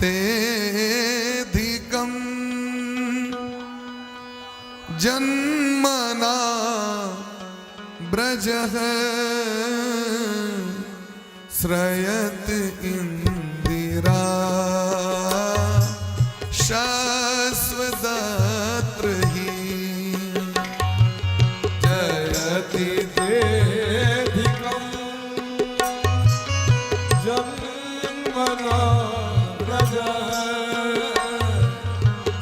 दयितेऽधिकं जन्मना ब्रजः श्रयत इंदिरा शाश्वतत्रहि जयति देधिकं जन्मना ब्रजः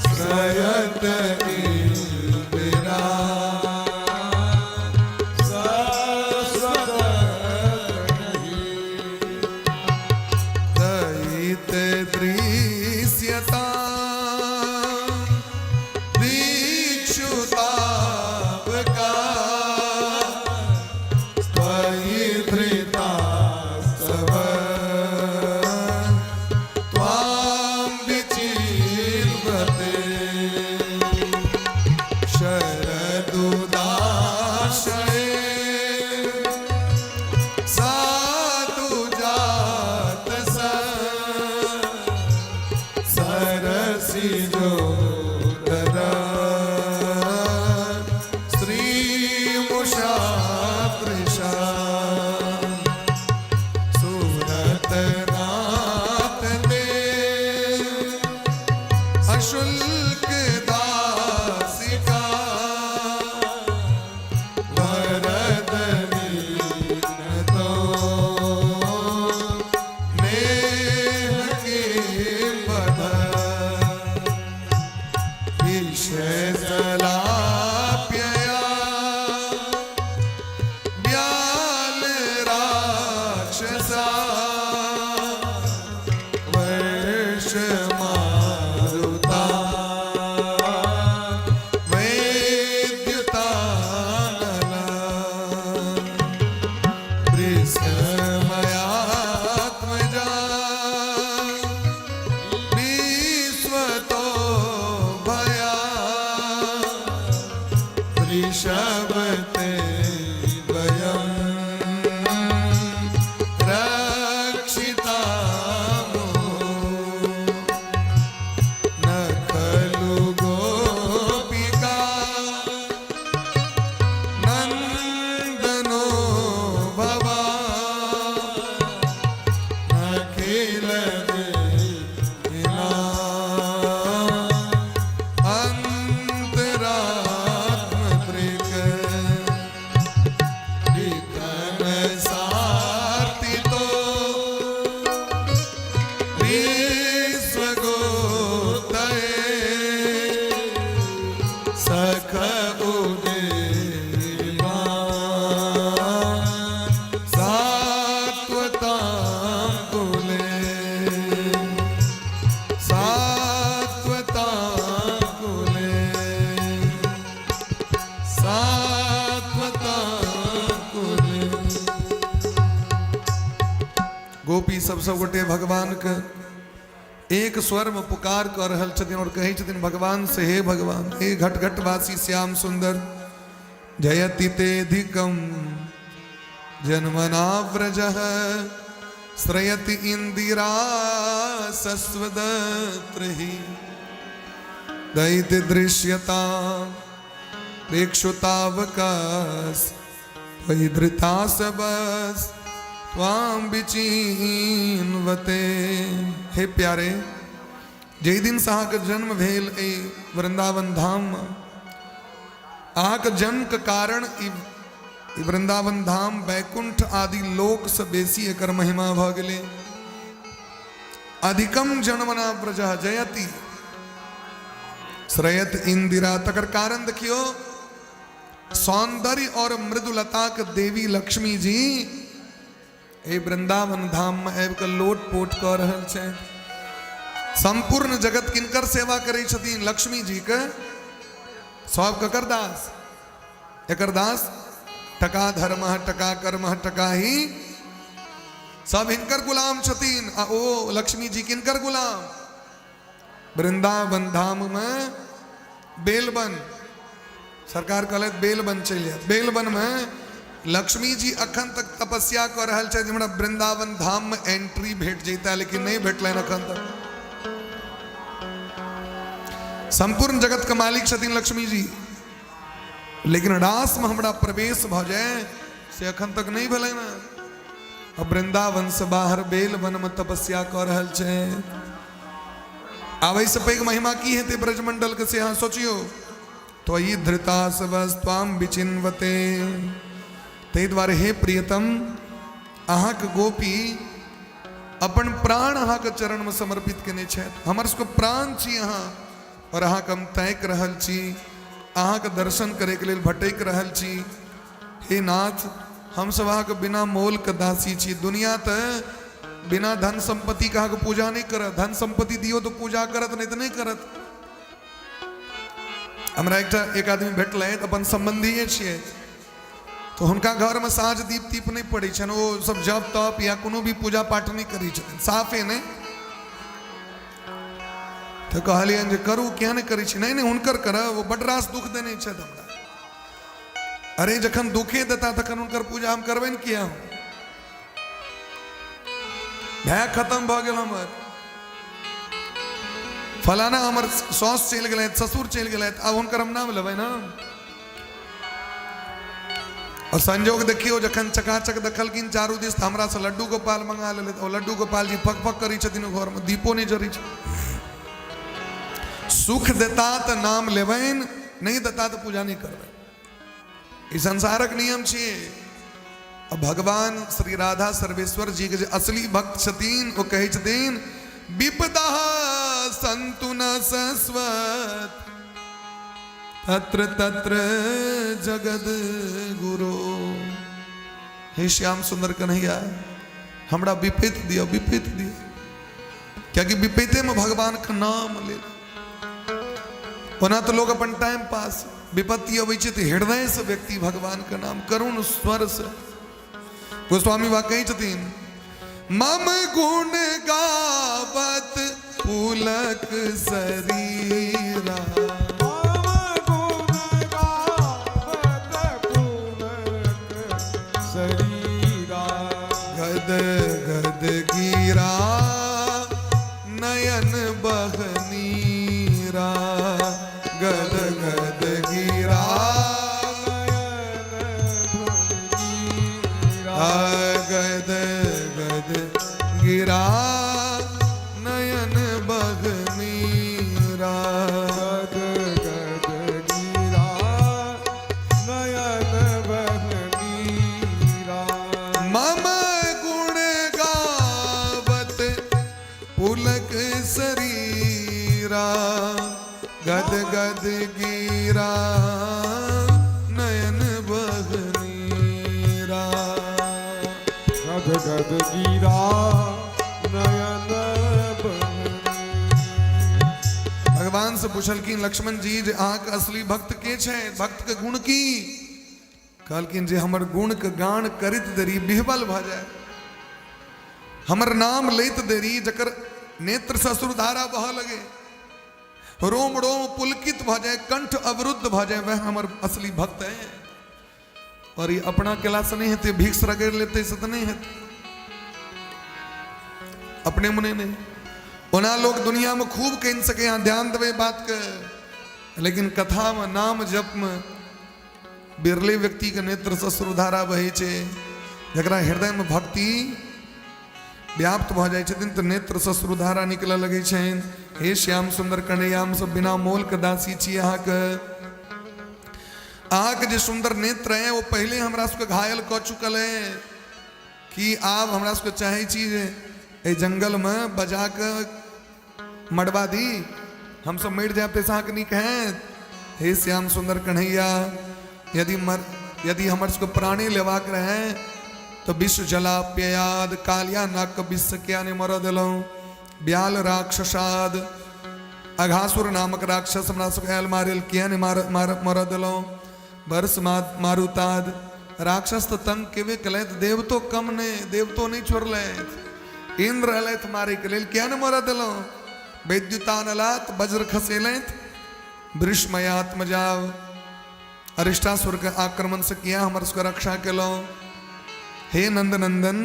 श्रयत इंदिरा शाश्वतत्रहि दयितदृश्यता दीक्षुतावका त्वयि धृतास्तव त्वां विचिन्वते शरदुदाशये साधु जात सरसिजो दरा स्त्रीमुषा वृषा सुरतनाथ ते अशुल्क दासिका वरदनीनतो नेह के पद विषयजलाप्यया व्याल राक्षसा वर्षमारुता वैद्युतानला वृषमयात्मजा विश्वतो भया वृषभते वयं रक्षितामो न खलु गोपिका नन्दनो भवा अखिल देहिना अंतरात्मदृक् विकन सार्थितो विश्वगोतये सख उदेमा सात्वतां कुले सात्वतां कुले सात्वतां कुले। गोपी सब गोटे भगवान के एक स्वर में पुकार कर रहल छथिन और कहै छथिन भगवान से, हे भगवान, हे घट घट वासी श्याम सुंदर, जयति तेऽधिकं जन्मना व्रजः श्रयति इंदिरा सस्वदत्रहि दयितदृश्यता प्रेक्षुतावकाश त्वयि धृता सबस त्वां विचिन्वते। हे प्यारे, जय दिन से अहाँके जन्म भेल ए वृंदावन धाम में, अहाँके जन्म के कारण ई वृंदावन धाम वैकुंठ आदि लोक से बेसी एकर महिमा भ गेले। अधिकम जन्मना व्रज जयति श्रयत इंदिरा, तकर कारण देखियो सौंदर्य और मृदुलता के देवी लक्ष्मी जी ए वृंदावन धाम में आबि के लोट पोट कर रहल छै। संपूर्ण जगत किनकर सेवा करै छथिन? लक्ष्मी जी के। सब ककर दास? एकर दास। टका धर्म टका कर्म टका ही, सब हिनकर गुलाम छथिन। आ ओ लक्ष्मी जी किनकर गुलाम? वृंदावन धाम में बेलबन, सरकार कहलत बेलबन चल जाए। बेलबन में लक्ष्मी जी अखन तक तपस्या कर रहा है, हमरा वृंदावन धाम में एंट्री भेट जाता, लेकिन नहीं भेटल अखन तक। संपूर्ण जगत के मालिक छथिन लक्ष्मी जी, लेकिन रास में हमरा प्रवेश भ जाए से अखन तक नहीं भेलै ना। अब वृंदावन से बाहर बेल वन में तपस्या कर रहल छै। आब से पैघ महिमा की हेतै ब्रजमंडल के से अहाँ सोचियो। तो ई धृता सवस्त्वाम विचिन्वते। ताहि दुआरे हे प्रियतम, अहाँके गोपी अपन प्राण अहाँके चरण में समर्पित केने छथि। हमर सबके प्राण छी अहाँ, और अहाँके हम ताकि रहल छी, अहाँके दर्शन करे के लेल भटक रहल छी। हे नाथ, हम सब अहाँके बिना मोल के दासी छी। दुनिया तो बिना धन संपत्ति के अहाँके पूजा नहीं करत। धन संपत्ति दियो तो पूजा करत, नहीं तो नहीं करत। हमरा एक आदमी भेटल अपन संबंधी छिए, तो हुनका घर में साँझ दीप तीप नहीं पड़े छन। वो सब जप तप या कोनो भी पूजा पाठ नहीं करी छथिन, साफे नहीं। तो कहलियन जे करू, क्या नहीं करी छी? नहीं नहीं, हुनकर कर, वो बड़ रास दुख देने छथि हमरा। अरे जखन दुखे देता तखन हुनकर पूजा हम करबे न किया। भय खत्म भ गेल हमर। फलाना हमर सास चल गए, ससुर चल गए, अब हुनकर हम नाम लेबै ना। और संजोग देखियो, जखन चकाचक देखलखिन चारू दिस, हमरा से लड्डू गोपाल मंगा ले। और लड्डू गोपाल जी फक फक करी छथिन घर में, दीपो नहीं जरी छै। सुख देता तो नाम लेबैन, नहीं देता तो पूजा नहीं करबै। ई संसारक नियम छिए। अब भगवान श्री राधा सर्वेश्वर जी के जे असली भक्त छथिन, वो कहै छथिन विपदा संतु न शश्वत तत्र तत्र जगद गुरु। हे श्याम सुंदर कन्हैया, हमरा विपत दियो, विपत दियो। क्या कि विपते में भगवान का नाम ले। ओना तो लोग अपन टाइम पास, विपत्ति अबै छै तो हृदय से व्यक्ति भगवान का नाम करुण स्वर से। गोस्वामी बा कहै छथिन मम गुण गावत पुलक शरीरा। गद गद गिरा नयन बहनीरा। गद गद गिरा गद गद गिरा नयन बहनीरा। गद गद गिरा नयन बहनीरा। मम गुण गावत पुलक शरीरा। गद गद गिरा नयन बहनीरा। गद गद गिरा नयन बहनीरा। भगवान से पूछलखिन लक्ष्मण जी जे अहाँके असली भक्त के छै? भक्त के गुण की? कहलखिन जे हमर गुण के गान करित देरी बिहबल भ जाए, हमर नाम लैत देरी जकर नेत्र ससुरधारा बह लगे, रोम रोम पुलकित भ जाए, कंठ अवरुद्ध भ जाए, वह हमर असली भक्त है। और ये अपना केला से नहीं हेते, भिक्स रगड़ लेते से तो नहीं हेते, अपने मुने नहीं। ओना लोग दुनिया में खूब कह सके, यहाँ ध्यान देवे बात के, लेकिन कथा में नाम जप में बिरले व्यक्ति के नेत्र ससुरधारा बहे छे। जकरा हृदय में भक्ति व्याप्त भ जाए छथिन तो नेत्र ससुरधारा निकल लगे छन। हे श्याम सुंदर कन्हैया, हम सब बिना मोल के दासी छी अहाँके। अहाँके जे सुंदर नेत्र है वो पहले हमरा सबके घायल क चुकल है कि आब हमरा सबके चाहे छी जे ए जंगल में बजा के मरवा दी, हम सब मर जाए तो अहाँके नीक है। हे श्याम सुंदर कन्हैया, यदि हमर सबके प्राणी लेवाक रहे तो विश्व जलाप्ययाद कालिया नाक विश्व क्या ने मर दिलों। ब्याल राक्षसाद अघासुर नामक राक्षस हमरा सबके आयल मारिल किया ने मर दिलों। वर्ष मारुताद राक्षस तो तंग केवे कलैत, देव तो कम ने, देव तो नहीं छोड़लैत। इंद्र अलैत मारे के लेल क्या ने मर दिलों। वैद्युतानलात वज्र खसेलैत, वृष्मयात्मजाव अरिष्टासुर के आक्रमण से किया हमर सबके रक्षा केलों। हे नंद नंदन,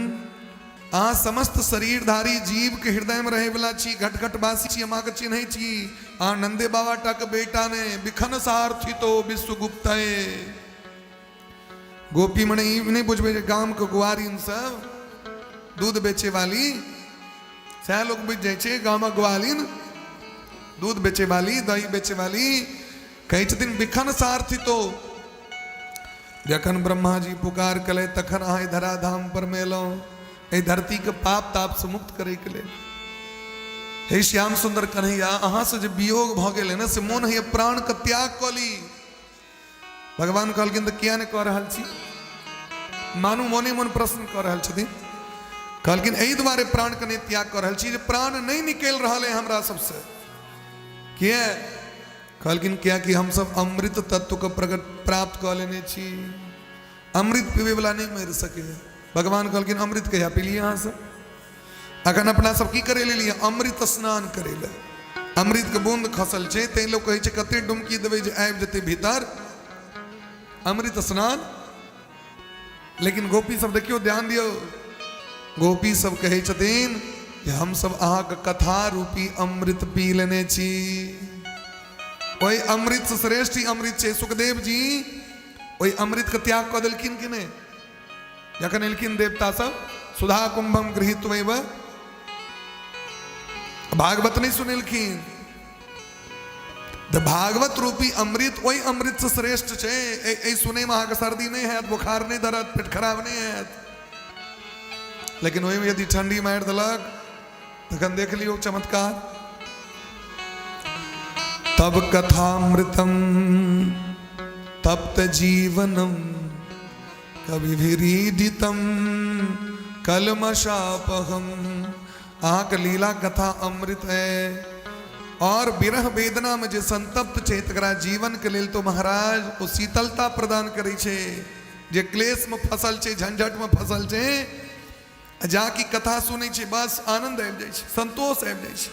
आ समस्त शरीरधारी जीव के हृदय में रहे वाला छी, घट घट बासी छी, अमा के चिन्ह छी। आ नंदे बाबा टक बेटा ने बिखन सारथी तो विश्वगुप्त गोपी मणे नहीं बुझबे गांव के गुआरी सब दूध बेचे वाली सह लोग बुझ जाए गांव ग्वालिन दूध बेचे वाली दही बेचे वाली कही छथिन बिखन सारथी तो जखन ब्रह्मा जी पुकार कले तखन आए धराधाम पर मेलो ए धरती के पाप ताप से मुक्त करे के लेल। हे श्याम सुंदर कन्हैया अहाँ से जो वियोग भ गेल ना से मोन है प्राण के त्याग कली। भगवान कहलखिन तो किया ने कह रहल छी, मानू मोने मन प्रश्न कर रहल छथिन। कहलखिन एहि दुआरे प्राण के नहीं त्याग कर रहल छी जे प्राण नहीं निकल रहल है हमरा सबसे। किया कहलखिन क्या कि हम सब अमृत तत्व को प्रकट प्राप्त कर लेने छी, अमृत पीवे वाला नहीं मर सके। भगवान कहलखिन अमृत कहिया पी लिया अहाँ सब, अखन अपना सब की करे ले लिया अमृत स्नान करे ले। अमृत के बूंद खसल छे ते लोग कहे छे कते डुमकी देवे जे आबि जते भीतर अमृत स्नान। लेकिन गोपी सब देखियो ध्यान दियो, गोपी सब कहे छथिन कि हम सब अहाँ के कथा रूपी अमृत पी लेने छी। वही अमृत से श्रेष्ठ ही अमृत छे। सुखदेव जी वही अमृत के त्याग कऽ देलखिन कि नहीं, जखन एलखिन देवता सब सुधा कुंभम गृहीत्वैव भागवत नहीं सुनेलखिन। भागवत रूपी अमृत वही अमृत से श्रेष्ठ छे। ए सुने में अहाँके सर्दी नहीं है, बुखार नहीं धरत, पेट खराब नहीं है। लेकिन वही में यदि ठंडी मार देलक तखन देख लियो चमत्कार। तब कथामृतम तप्त जीवनम कवि विरीडितम कलमशापहम। आँख लीला कथा अमृत है और विरह वेदना में जे संतप्त छे तकरा जीवन के लेल तो महाराज वो शीतलता प्रदान करे छे। जे क्लेश में फसल छे, झंझट में फसल छे, जाकी कथा सुने छे बस आनंद आबि जाय छे, संतोष आबि जाय छे।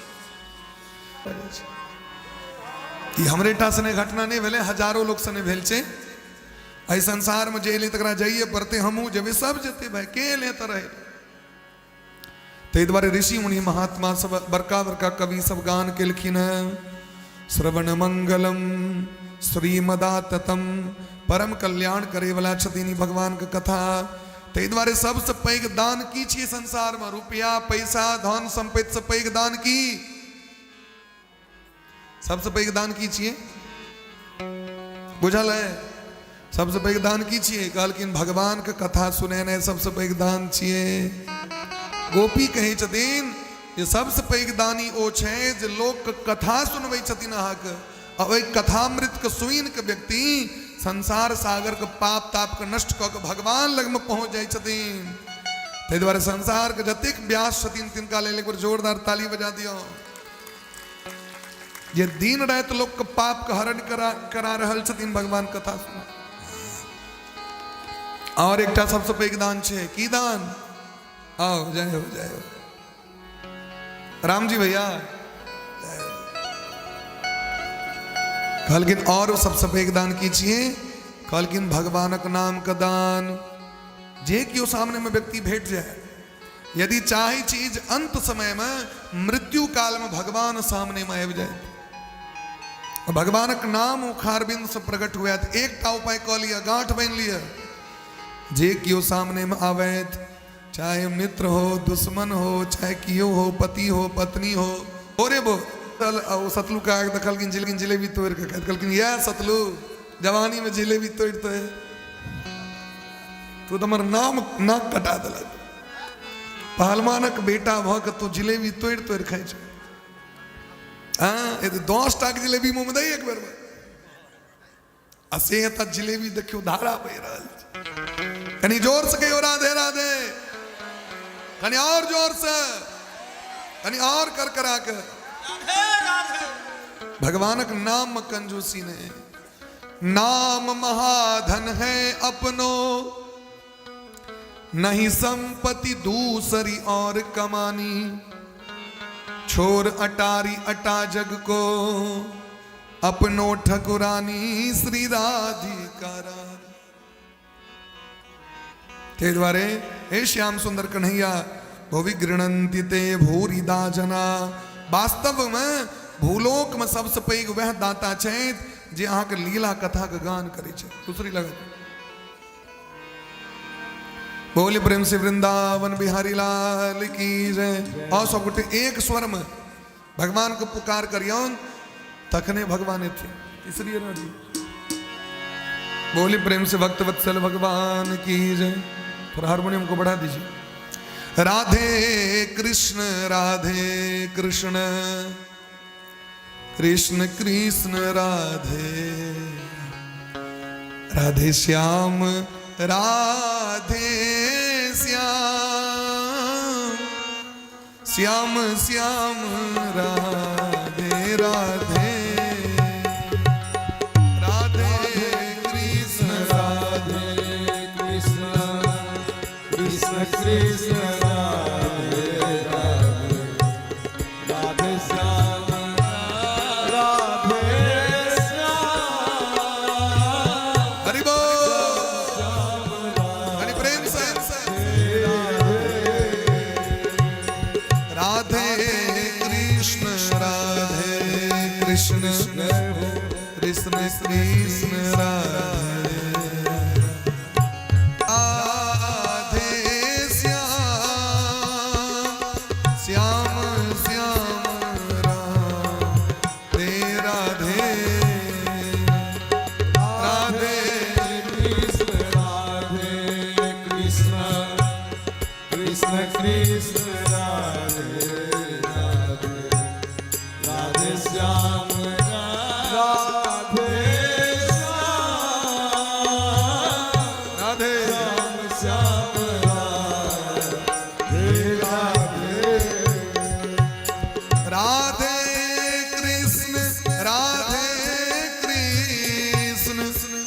कि हमरे टा सने घटना नहीं भेले, हजारों लोग सने भेल छे। एहि संसार में जे एले तकरा जाइए पड़ते, हमहू जेबे सब जेते भाई के ले त रहे। ते द्वारे ऋषि मुनि महात्मा सब बड़का बड़का कवि सब गान केलखिन है। श्रवण मंगलम श्रीमदाततम परम कल्याण करे वाला छथिन भगवान के कथा। ते द्वारे सबसे पैघ दान की छिए संसार में, रुपया पैसा धन संपत्ति से पैघ दान की, सबसे पैघ दान की छिए बुझल है? सबसे पैघ दान की छिए? कहलखिन भगवान के कथा सुनेने सबसे पैघ दान छिए। गोपी कहे छथिन जे सबसे पैघ दानी ओ छे जे लोक के कथा सुनबै छथिन अहाँके, आ ओहि कथामृत के सुइन के व्यक्ति संसार सागर के पाप ताप के नष्ट कऽ के भगवान लग में पहुंच जाय छथिन। ताहि दुआरे संसार के जतेक व्यास छथिन तिनका लेल एक बार जोरदार ताली बजा दियो। ये दिन रात लोग के पाप के हरण करा रहल छथिन भगवान कथा सुना। और एकटा सबसे पैघ दान छे, की दान? आओ जय हो जय हो राम जी भैया। कहलखिन और सबसे पैघ दान की छिए? कहलखिन भगवानक नाम का दान। जे कियो सामने में व्यक्ति भेट जाए, यदि चाहे चीज अंत समय में मृत्यु काल में भगवान सामने में आबि जाए, भगवानक नाम उखारबिंद से प्रकट हुआ तो एक उपाय कह लिया, गांठ बन लिया। जे कियो सामने में आवेत, चाहे मित्र हो दुश्मन हो, चाहे कियो हो, पति हो पत्नी हो, ओरे बो सतलू का दखलखिन जिलेबी तोड़ के कहलखिन या सतलू जवानी में जिलेबी तोड़ते है तो तुम्हारा नाम नाक कटा दिल। पहलवानक बेटा भ के तू जिलेबी तोड़ तोड़ खाई छ। हाँ 10 टा जिलेबी मुंह में दई एक बेर में असे त जिलेबी देखियो धारा बह रहल छै। कनी जोर से कहियो राधे राधे, कनी और जोर से, कनी और कर करा के। भगवानक नाम में कंजूसी ने, नाम महाधन है अपनो, नहीं संपत्ति दूसरी और कमानी, छोर अटारी अटा जग को, अपनो ठकुरानी श्री राधिका रानी। ते द्वारे हे श्याम सुंदर कन्हैया भुवि गृणंति ते भूरिदा जना। वास्तव में भूलोक में सबसे पैघ वह दाता छथि जे अहाँके लीला कथा के गान करै छै। दूसरी लगत बोले प्रेम से वृंदावन बिहारी लाल की जय। और सब गोटे एक स्वर में भगवान को पुकार करियौन, तखने भगवान थे। तीसरी राजी बोले प्रेम से भक्त वत्सल भगवान की जय। थोड़ा हारमोनियम को बढ़ा दीजिए। राधे कृष्ण कृष्ण कृष्ण राधे राधे श्याम राधे श्याम श्याम श्याम राधे राधे राधे कृष्ण कृष्ण कृष्ण राधे राधे राधे श्याम राधे श्याम। हरि बोल हरि प्रेम से राधे कृष्ण कृष्ण कृष्ण कृष्ण राधे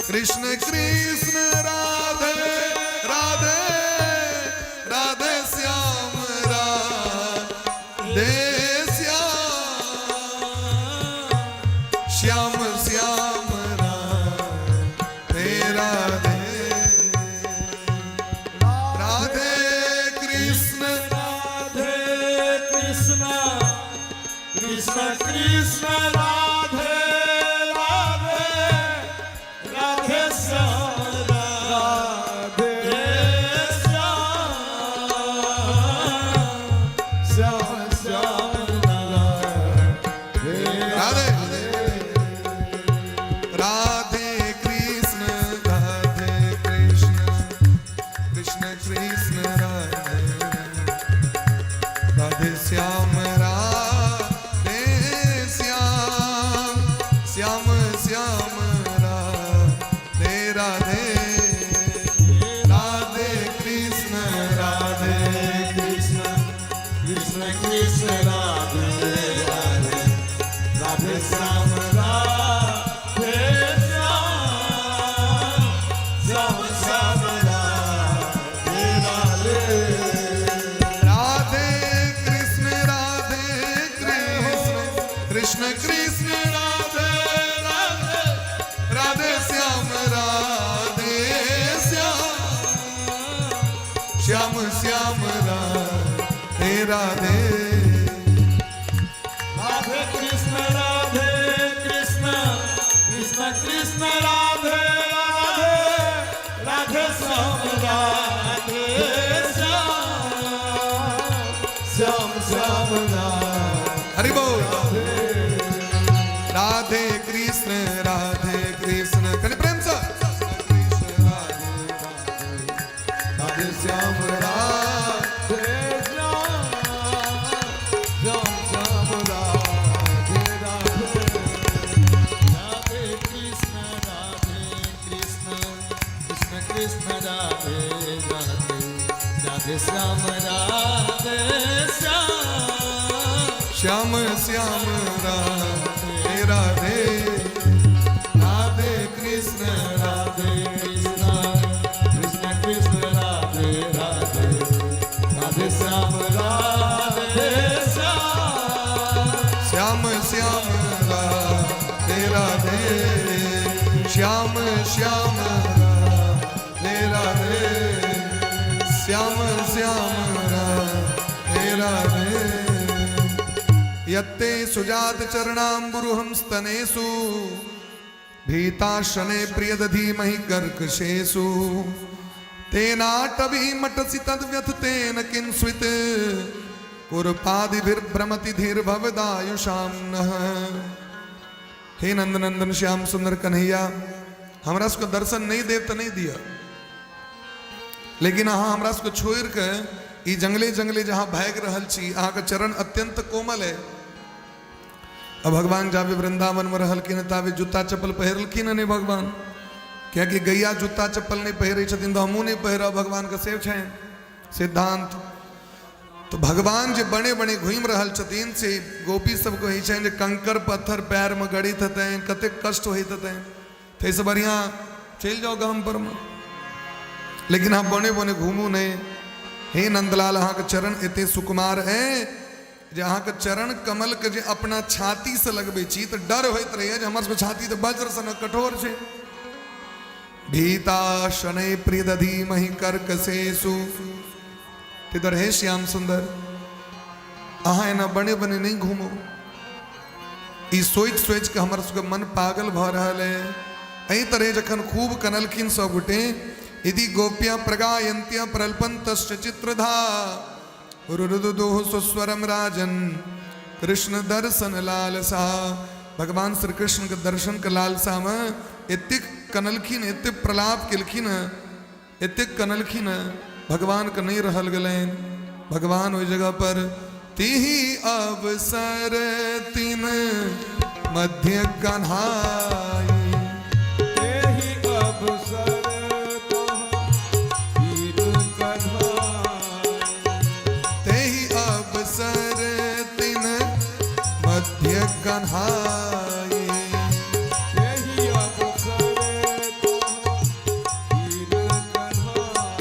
कृष्ण कृष्ण राधे राधे राधे श्याम राधे श्याम श्याम राधे राधे राधे कृष्ण कृष्ण कृष्ण कृष्ण राधे श्याम राधे श्याम श्याम श्याम राधे राधे राधे कृष्ण कृष्ण कृष्ण कृष्ण राधे राधे राधे श्याम राधे श्याम श्याम श्याम राधे राधे कृष्ण कृष्ण राधे राधे राधे श्याम राधे श्याम श्याम राधे राधे राधे कृष्ण कृष्ण कृष्ण कृष्ण राधे राधे राधे श्याम राधे श्याम श्याम राधे। हरि बोल राधे कृष्ण कने प्रेम से राधे श्याम राधे श्याम श्याम राधे राधे राधे कृष्ण कृष्ण कृष्ण कृष्ण राधे राधे राधे श्याम राधे श्याम श्याम राधे राधे राधे कृष्ण कृष्ण कृष्ण कृष्ण राधे राधे राधे श्याम राधे श्याम श्याम राधे राधे श्याम श्याम राधे राधे श्याम श्याम राधे यत्ते सुजात चरणाम्बुरुहं स्तनेषु भीताशने प्रियदधीमहि कर्कशेषु तेनाटवी मटसि तद्व्यथतेन किंस्वित् कुरपादिभिर्भ्रमति धीर्भवदायुषां नः। हे नंदनंदन श्याम सुंदर कन्हैया, हमरा उसको दर्शन नहीं देव तो नहीं दिया, लेकिन अहाँ हमरा उसको छोड़ के ई जंगले जंगले जहाँ भाग रहल छी, अहाँ के चरण अत्यंत कोमल है। अब भगवान जाबे वृंदावन में रहलखिन ताबे जूता चप्पल पहिरलखिन नहीं भगवान, क्या कि गैया जूता चप्पल नहीं पहिरे छथिन तो हमहूँ नहीं पहिरब, भगवान के सेव छनि सिद्धांत। तो भगवान जो बड़े बड़े घूम रहल छथिन से गोपी सब कहै छनि जे कंकर पत्थर पैर में गड़ित हेतनि, कते कष्ट होइत हेतनि, तैसे बढ़िया चल जाओ गाम पर में, लेकिन हाँ बने बने घूमू नहीं। हे नंदलाल, अहाँ के चरण एते सुकुमार है जे अहाँ के चरण कमल के जे अपना छाती से लगबे छी तो डर होइत रहे जे हमर सबके छाती तो वज्र सन कठोर छै। भीता शनै प्रियदधीमहि कर्कशेषु, इधर है श्याम सुंदर, अहाँ एना बने बने नहीं घूमो। ई सोच सोच के हमर सबके मन पागल भ रहल है। एही तरह जखन खूब कनलखिन सब गोटे, यदि गोप्या प्रगायन्त्य प्रल्पन्तश्च चित्रधा रुरुदुदुः सुस्वरम राजन कृष्ण दर्शन लालसा। भगवान श्री कृष्ण के दर्शन के लालसा में एतेक कनलखिन, एतेक प्रलाप केलखिन, एतेक कनलखिन, भगवान के नहीं रहल गलैन। भगवान ओहि जगह पर तिहि अवसर तिन मध्य कन्हाई, तेहि अवसर तीन कन्हाई, तेहि अवसर तिन मध्य कन्हाई। तेहि अवसर तीन कन्हाई,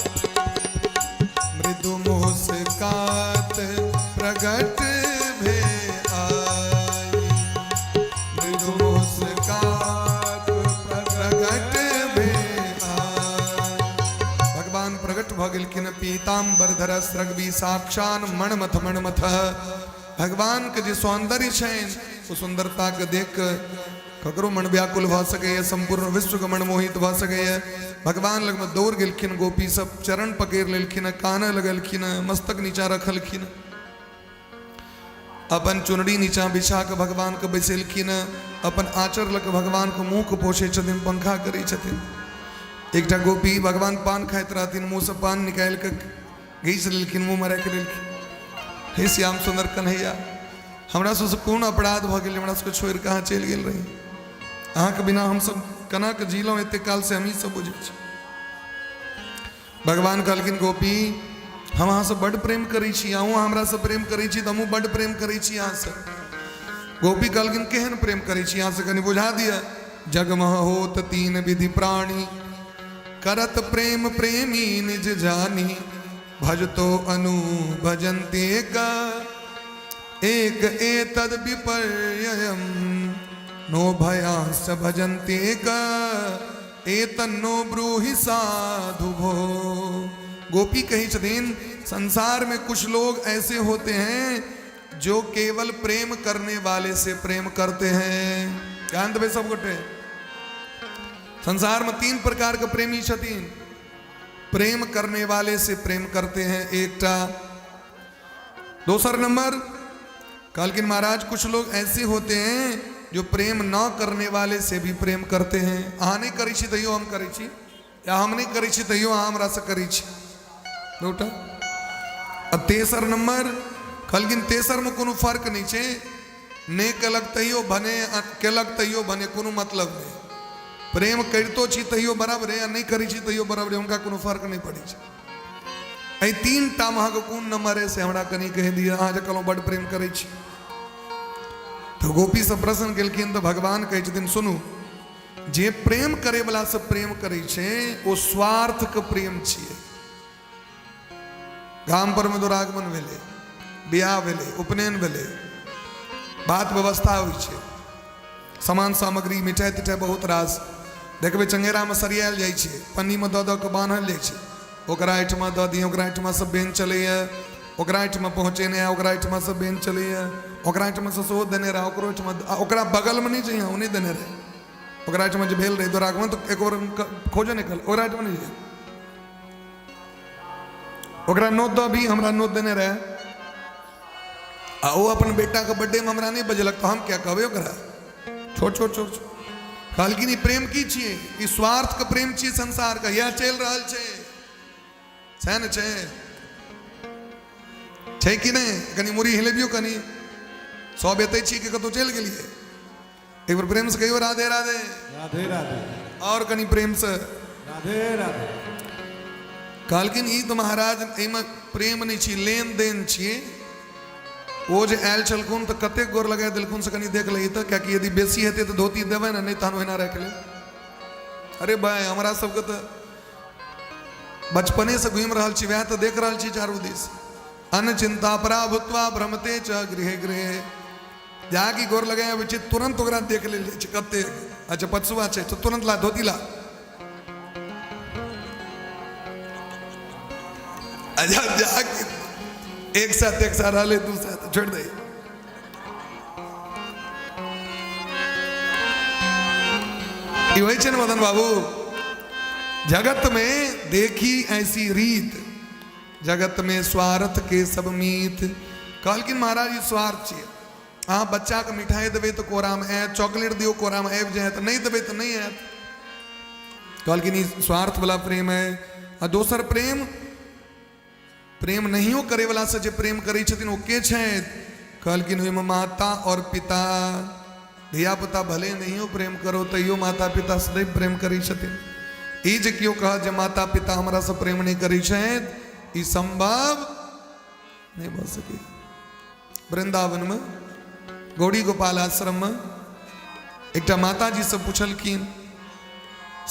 मृदु मुस्कात प्रगट भे आई, मृदु मुस्कात प्रगट भे आई। भगवान प्रगट भ गेलखिन, पीताम्बरधर स्रग्वी साक्षान मणमथ मणमथ। भगवान के जे सौंदर्य छनि ओ सुंदरता के देख के ककरो मन व्याकुल भ सकैए, संपूर्ण विश्व के मन मोहित भ सकैए। भगवान लग में दौड़ गेलखिन, गोपी सब चरण पकड़ लेलखिन, कानऽ लगलखिन, मस्तक नीचा रखलखिन, अपन चुनरी नीचा बिछा के भगवान के बैसेलखिन, अपन आचर लग भगवान के मुँह के पोछे छथिन, पंखा करै छथिन। एकटा गोपी भगवान पान खाइत रहथिन, मुँह से पान निकालि के घीच लेलखिन, मुँह में राखि लेलखिन। हे श्याम सुंदर कन्हैया, हमरा सबसे कोन अपराध भ गेल, हमरा सबके छोड़ि कहाँ चलि गेल रही। अहाँ के बिना हम सब केना के जीलहुँ एते काल से, हमही सब बुझै छी। भगवान कहलखिन गोपी हम अहाँ से बड़ प्रेम करै छी, अहूँ हमरा से प्रेम करै छी, हमहूँ बड़ प्रेम करै छी अहाँ से। गोपी कहलखिन केहन प्रेम करै छी अहाँ से, कनि बुझा दिअ। जगमह होत तीन विधि प्राणी, करत प्रेम प्रेमी निज जानी, भजतो अनु भजन्ते का एक एतद विपर्ययम्, नो भयांस भजन्ते का एतन्नो ब्रूहि साधु भो। गोपी कही छथिन संसार में कुछ लोग ऐसे होते हैं जो केवल प्रेम करने वाले से प्रेम करते हैं। ध्यान देबै सब गोटे, संसार में तीन प्रकार के प्रेमी छथिन। प्रेम करने वाले से प्रेम करते हैं एकटा, दोसर नंबर कहलखिन महाराज कुछ लोग ऐसे होते हैं जो प्रेम न करने वाले से भी प्रेम करते हैं। अहाँ नहीं करै छी तैयो हम करै छी, या हम नहीं करै छी तैयो अहाँ हमरा से करै छी, दूटा। अब तेसर नंबर कहलखिन तेसर में कोनो फर्क नहीं छै, नहीं केलक तैयो भने, केलक तैयो भने, कोनो मतलब नहीं। प्रेम करितो छी तैयो बराबर है, या नहीं करै छी तैयो बराबर है, उनका कोनो फर्क नहीं पड़ै छै। एहि तीन टा में अहाँके कोन नंबर है से हमरा कनि कहि दिअ। अहाँ जे कहलहुँ बड़ प्रेम करै छी, तो गोपी सब प्रश्न केलखिन तो भगवान कहै छथिन सुनू, जे प्रेम करे वाला से प्रेम करै छै ओ स्वार्थ के प्रेम छियै। गाम पर में दुरागमन भेलै, बियाह भेलै, उपनयन भेलै, बात व्यवस्था होइ छै, सामान सामग्री मिठाई तिठाई बहुत रास देखबै चंगेरा में सरियाल जाइ छै, पन्नी में दऽ दऽ के बान्हल जाइ छै, ओकरा एहिठमा दऽ दियौ, ओकरा एहिठमा सब बेन चलैए, ओकराठ में पहुंचे नहीं ओकराठ में से बेन चली है ओकराठ में से सो देने रहा ओकरोठ में ओकरा बगल में नहीं चाहिए उन्हीं देने रहे ओकराठ में जो भेल रहे तो रागवन तो एक और खोजे निकल ओकराठ में नहीं चाहिए ओकरा नोट दो भी हमरा नोट देने रहे वो अपन बेटा का बर्थडे में हमरा नहीं बजलक तो हम क्या कहबे ओकरा छोड़ छोड़ छोड़ कहलखिन ई प्रेम की छिए ई स्वार्थ का प्रेम छिए संसार का यह चल रहा है न छै कि नहीं कनी मुरी हिलेबियो कनी सौ बेते छी के कतो चल गेलिए एक बार प्रेम से कहियो राधे राधे राधे राधे और कनी प्रेम से राधे राधे कहलखिन ई तो महाराज एमे प्रेम नहीं छी लेन देन छिए वो जे आयल छलखुन तो कते गोर लगा दिलखुन से कनी देख लई तो क्या कि यदि बेसी हेते तो धोती देवे ना नहीं तहन ओहिना रख ले अरे भाई हमरा सबके तो बचपने से घूम रहा छी वह तो देख रहा छी चारू दिस अन्न चिंता परा भूतवा भ्रमते च गृह गृह जाकी गोर लगे बिचे तुरंत ओकरा देख ले कते अच्छा पछुआ छे तो तुरंत ला धोती ला अच्छा जाके एक साथ ले तू साथ छोड़ दे वही छे मदन बाबू जगत में देखी ऐसी रीत जगत में स्वार्थ के सब मीत कहलखिन महाराज ई स्वार्थ छे अहाँ बच्चा के मिठाई देवे तो कोरा में आयत चॉकलेट दियो कोरा में आबि जाए तो नहीं देवे तो नहीं आयत कहलखिन ई स्वार्थ वाला प्रेम है आ दोसर प्रेम प्रेम नहीं करे वाला से जे प्रेम करै छथिन ओ के छै कहलखिन ओहिमे माता और पिता धिया पुता भले नहीं प्रेम करो तैयो माता पिता सदैव प्रेम करै छथिन ई जे कियो कह जे माता पिता हमरा से प्रेम नहीं करै छथि ई संभव नहीं भ सके वृंदावन में गौड़ी गोपाल आश्रम में एक माता जी से पूछलखिन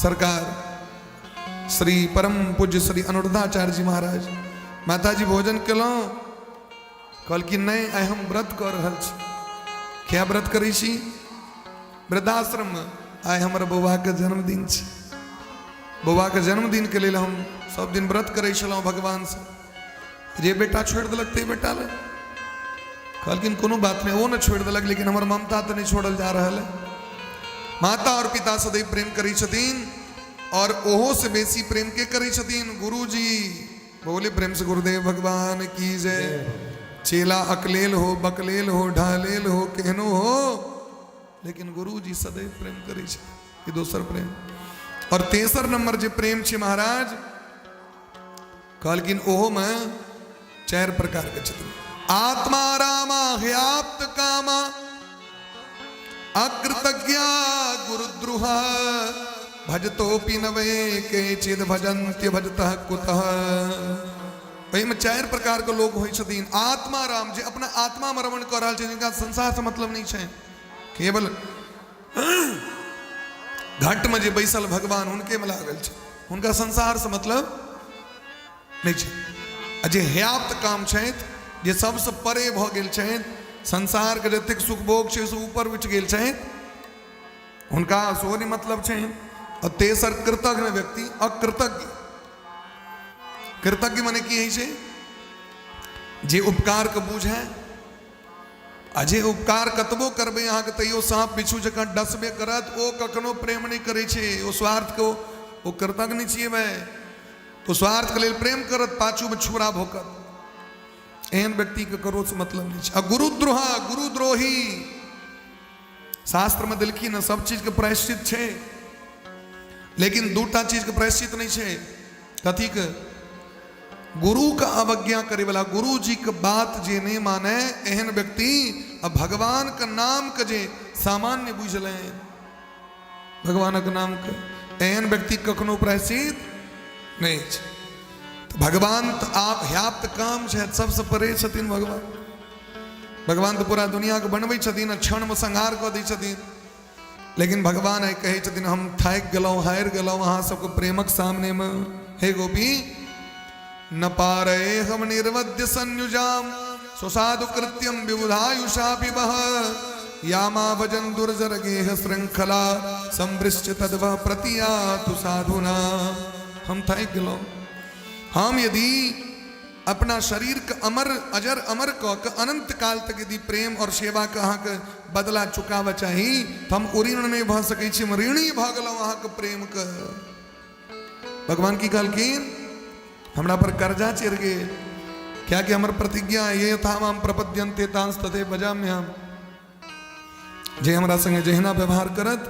सरकार श्री परम पूज्य श्री अनुरुद्धाचार्य जी महाराज माता जी भोजन कलौ कहलखिन नहीं आइ हम व्रत कर रहल छी क्या व्रत करै छी वृद्धाश्रम में आइ हमर बौआ के जन्मदिन छै बौआ के जन्मदिन के लेल हम सब दिन व्रत करै छलहुँ भगवान से जे बेटा छोड़ देलक ते बेटा ले कहलखिन कोनो बात नहीं वो न छोड़ देलक लेकिन हमर ममता तो नहीं छोड़ल जा रहल है माता और पिता सदैव प्रेम करै छथिन और ओहो से बेसी प्रेम के करै छथिन गुरु जी बोले प्रेम से गुरुदेव भगवान की जय चेला अकलेल हो बकलेल हो ढालेल हो केहनो हो लेकिन गुरु जी सदैव प्रेम करे छे ये दोसर प्रेम और तेसर नंबर जे प्रेम छे महाराज कहलखिन ओहो में 4 प्रकार के छथिन आत्मा रामा ह्याप्त कामा अकृतज्ञा गुरुद्रुहा भजतोपि नवे के चिद भजन्त्य भजतः कुतः वही में 4 प्रकार के लोग होई छथिन आत्मा राम जे अपना आत्मा में रमण कर रहल छै जिनका संसार से मतलब नहीं छै केवल घट में जे बैसल भगवान उनके में लागल छै उनका संसार से मतलब नहीं छै जे ह्याप्त काम छै जे सबसे परे भ गेल छै संसार के जतेक सुख भोग छै से ऊपर उठ गेल छै उनका सोनी मतलब छै और तेसर कृतज्ञ व्यक्ति अकृतज्ञ कृतज्ञ माने की है जे उपकार के बूझे अजे उपकार कतबो करबे अहाँ के तैयो सांप बिच्छू जकाँ डसबे करत ओ कखनो प्रेम नहीं करे छे ओ स्वार्थ को ओ कृतज्ञ नहीं छिए भाई तो स्वार्थ के लिए प्रेम करत पाछू में छुरा भोकत एहन व्यक्ति के करो से मतलब नहीं छे गुरुद्रोहा गुरुद्रोही शास्त्र में दिलखिन सब चीज के प्रायश्चित छे लेकिन 2टा चीज के प्रायश्चित नहीं छे कथी के गुरु का अवज्ञा करे वाला गुरु जी के बात जे नहीं माने एहन व्यक्ति अब भगवान का नाम के जे सामान्य बुझले भगवान के नाम के एहन व्यक्ति कखनो प्रायश्चित नहीं छे तो भगवान तो आप ह्याप्त काम छे सबसे परे छथिन भगवान भगवान तो पूरा दुनिया के बनबै छथिन क्षण में संहार कऽ दै छथिन लेकिन भगवान आई कहे छथिन हम थाकि गेलहुँ हारि गेलहुँ अहाँ सबके प्रेमक सामने में हे गोपी न पारे हम निर्वद्य संयुजाम सुसाधु कृत्यम विबुधायुषा पिबह यामा भजन दुर्जर गेह श्रृंखला संवृश्च तद्वः प्रतियातु साधुना हम थाकि गेलहुँ हम यदि अपना शरीर के अमर अजर अमर क अनंत काल तक यदि प्रेम और सेवा के अहाँ के बदला चुकाव चाही तो हम ऋण नहीं भ सकै छी, हम ऋणी भ गेलहुँ अहाँ के प्रेम के। भगवान की कहलखिन हमरा पर कर्जा चढ़ गेल, क्या कि हमर प्रतिज्ञा ये था हम प्रपद्यन्ते तांस तथे बजाम्यहम्, जे हमरा संगे जहिना व्यवहार करत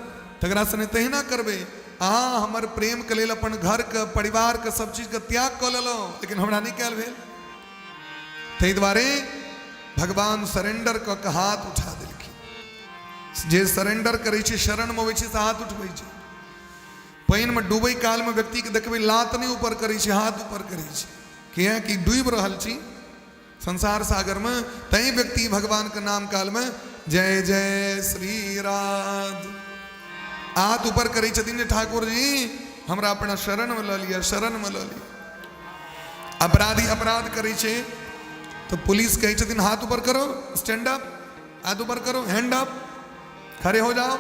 तकरा संगे तहिना करबे। अहाँ हमर प्रेम के लेल अपन घर के परिवार के सब चीज के त्याग कऽ लेलहुँ, लेकिन हमरा नहीं कयल भेल। ताहि दुआरे भगवान सरेंडर कऽ के हाथ उठा देलखिन। जे सरेंडर करै छै, शरण में अबै छै से हाथ उठबै छै। पानि में डूबै काल में व्यक्ति के देखबै लात नहीं ऊपर करै छै, हाथ ऊपर करै छै, किया कि डूबि रहल छी संसार सागर में। तै व्यक्ति भगवान के नाम काल में जय जय श्री राध हाथ ऊपर करै छथिन। ठाकुर जी हमरा अपना शरण में लऽ लिया, शरण में लऽ लिया। अपराधी अपराध करै छै तो पुलिस कहै छथिन हाथ ऊपर करो, स्टैंड अप, हाथ ऊपर करो, हैंड अप, खड़े हो जाओ।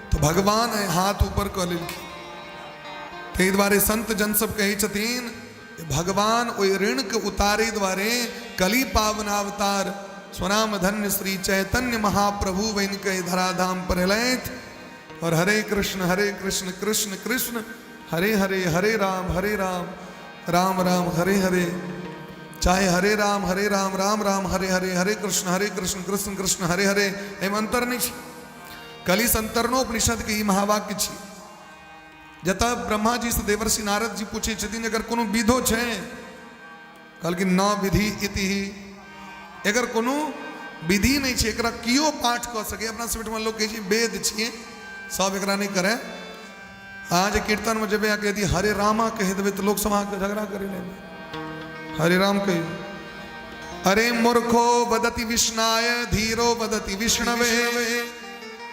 तो भगवान हाथ ऊपर कऽ लेलखिन। ताहि दुआरे संत जन सब कहै छथिन भगवान ओहि ऋण के उतारे द्वारे कली पावनावतार स्वनाम धन्य श्री चैतन्य महाप्रभु बन के धराधाम पर एलैथ। और हरे कृष्ण कृष्ण कृष्ण हरे हरे, हरे राम राम राम हरे हरे, चाहे हरे राम राम राम हरे हरे, हरे कृष्ण कृष्ण कृष्ण हरे हरे। एम अंतर नहीं छै। कली संतरणोपनिषद के ई महावाक्य छै। जतऽ ब्रह्मा जी से देवर्षि नारद जी पूछे छथिन अगर कोनो विधो छै, कहलखिन न विधि इति ही, अगर कोनो विधि नहीं छै एकरा कियो पाठ कऽ सके। अपना सबमे लोग कहै छै वेद छियै, सब एकरा नहीं करे। आज कीर्तन में जब आके यदि हरे रामा कह देवे तो लोग समाज के झगड़ा करे लेंगे। हरे राम कहियो, अरे मूर्खो वदति विष्णाय धीरो वदति विष्णवे,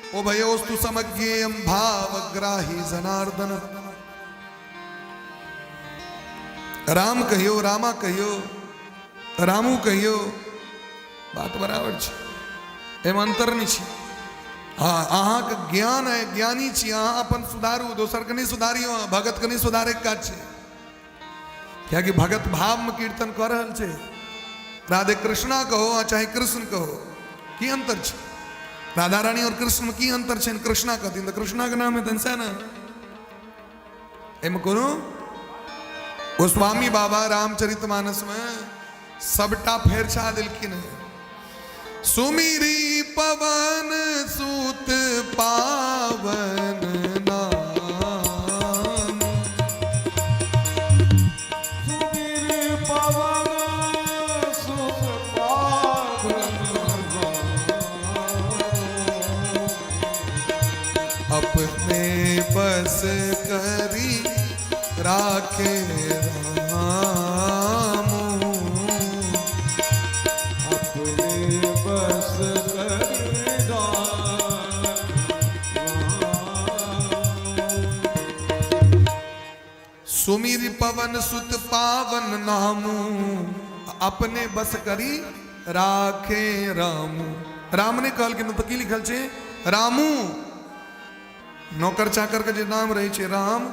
ओ भयोस्तु समज्ञेयं भावग्राही जनार्दन। राम कहियो, रामा कहियो, रामू कहियो, बात बराबर छै, एम अंतर नहीं छै। हाँ अहाँ के ज्ञान है, ज्ञानी छी, अहाँ अपन सुधारू, दोसर के नहीं सुधारियो, भगत के नहीं सुधारे के काज छै। क्या कि भगत भाव में कीर्तन कर रहल छै। राधे कृष्णा कहो चाहे कृष्ण कहो, की अंतर छै? राधा रानी और कृष्ण में की अंतर छै? कृष्णा कहती तो कृष्णा के नाम है तनसा ना, एम कोनो गोस्वामी बाबा रामचरितमानस में सबटा फेर छा दिलखिन है। सुमिरी पवन सुत पावन नाम, सुमिरी पवन सुत पावन नाम, अपने बस करी राखे राम, सुमिर पवन सुत पावन नामू, अपने बस करी राखे रामू। राम ने कहल कि तो की लिखल छे रामू, नौकर चाकर के जे नाम रहे छे राम,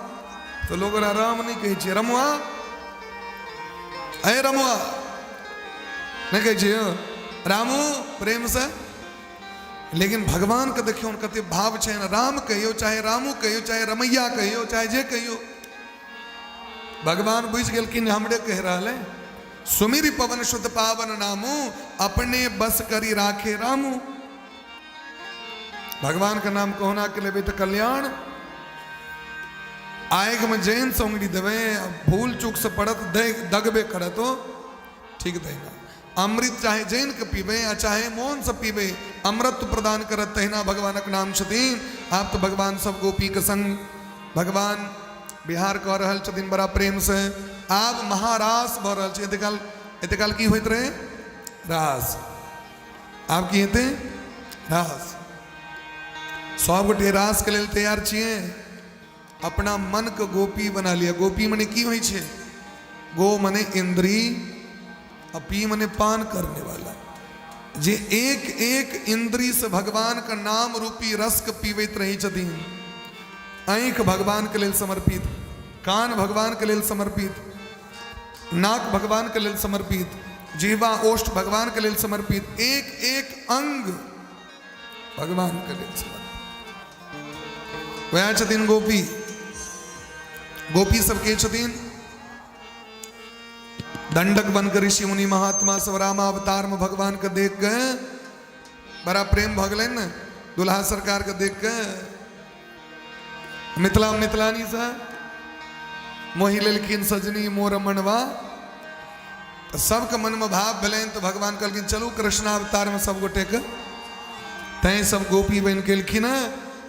तो लोग राम नहीं कहे छे, रमुआ, अरे रमुआ नहीं कहे छे, रामू प्रेम से। लेकिन भगवान के देखियो कते भाव छे, राम कहियो चाहे रामू कहियो चाहे रमैया कहियो चाहे जे कहियो, भगवान बुझ गेलखिन हमरे कह रहा है। सुमिर पवन शुद्ध पावन नामू, अपने बस करी राखे रामू। भगवान का नाम कोहना के लेबे तो कल्याण, आएग में जैन सौंगड़ी देवे, भूल चूक से पड़त दगबे करे तो ठीक देगा। अमृत चाहे जैन के पीबे या चाहे मौन से पीबे, अमृत प्रदान करत तहिना भगवान के नाम छथिन। आप तो भगवान सब गोपी के संग भगवान बिहार कर रहल छथिन बड़ा प्रेम से। आब महारास भ रहल छै, एते काल की होइत रहे रास, आब की हेते रास। सब गोटे रास के लेल तैयार छिए, अपना मन के गोपी बना लिया। गोपी मने की होइ छै? गो मने इंद्री, पी मने पान करने वाला, जे एक एक इंद्री से भगवान का नाम रूपी रस के पीबैत रही छथिन। आँख भगवान के लेल समर्पित, कान भगवान के लेल समर्पित, नाक भगवान के लिए समर्पित, जीवा ओष्ठ भगवान के लिए समर्पित, एक एक अंग भगवान के लिए समर्पित। वह छथिन गोपी, गोपी सबके छथिन दंडक बनकर ऋषि मुनि महात्मा सब रामा अवतार में भगवान के देख के बड़ा प्रेम भगलन न दुल्हा सरकार के देख के मिथिला मिथिलानी सा मोहि लेलखिन सजनी मोर मनवा, तो सबके मन में भाव भेलन। तो भगवान कहलखिन चलू कृष्णावतार में सब गोटे के तैं सब गोपी बन केलखिन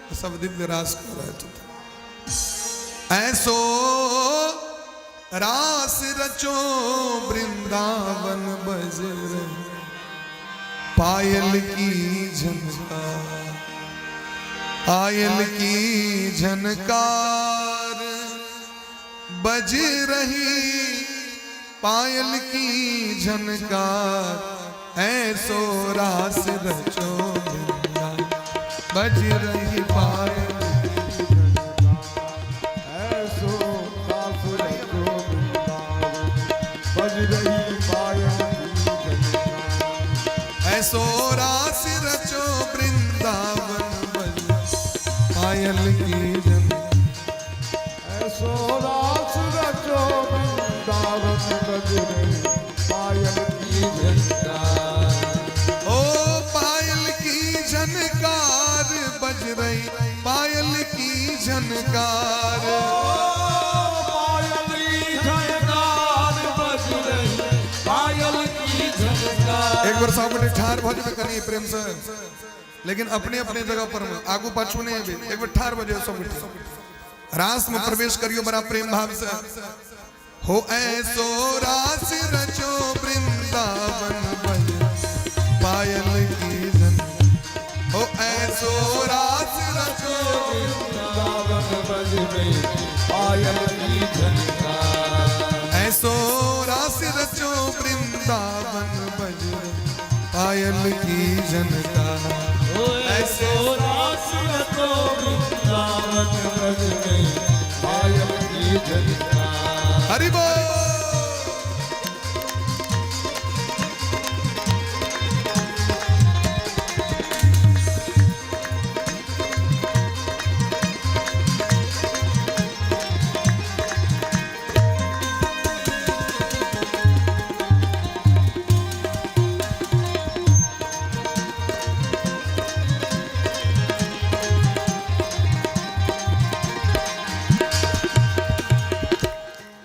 तो सब दिव्य रास कर रहे थे। ऐसो रास रचो वृंदावन बज रहे, पायल की झनकार, पायल की झनकार बज रही, पायल की झनकार ऐसो रास रचो वृंदावन बज रही, पायल ऐसो रास रचो वृंदावन बज पायल की जन, ऐसो रास रचो वृंदावन बज रही, पायल की झनकार। ओ पायल की झनकार बज रही, पायल की झनकार, पायल की झनकार बज रही, पायल की झनकार। एक बार सब बेटे ठार भजन करिए प्रेम से, लेकिन अपने अपने जगह पर आगू पाछू नहीं है। एक बार ठार बजे सब बेटे रास में प्रवेश करियो बड़ा प्रेम भाव से। हो ऐसो रास रचो वृंदावन बज पायल की झन, हो ऐसो रास रचो वृंदावन बज रही, पायल की झनकार। ऐसो रास रचो वृंदावन बज पायल की झनकार, ऐसो रास रचो वृंदावन बज रही, पायल की झनकार। हरि बोल।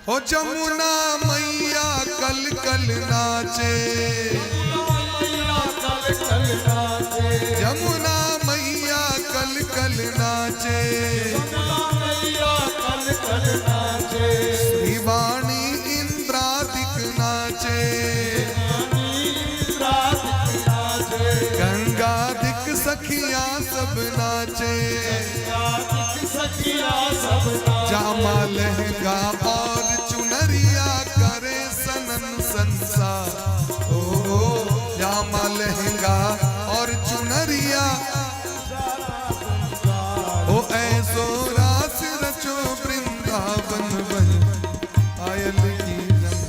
हो जमुना मैया कल कल नाचे, जमुना मैया कल कल नाचे, श्रीवाणी इंद्रादिक नाचे, गंगादिक सखिया सब नाचे, जामा लहंगा और चुनरिया करे सनन संसार। ओ जामा लहंगा और चुनरिया, ओ ऐसो रास रचो वृंदावन बज पायल की झन,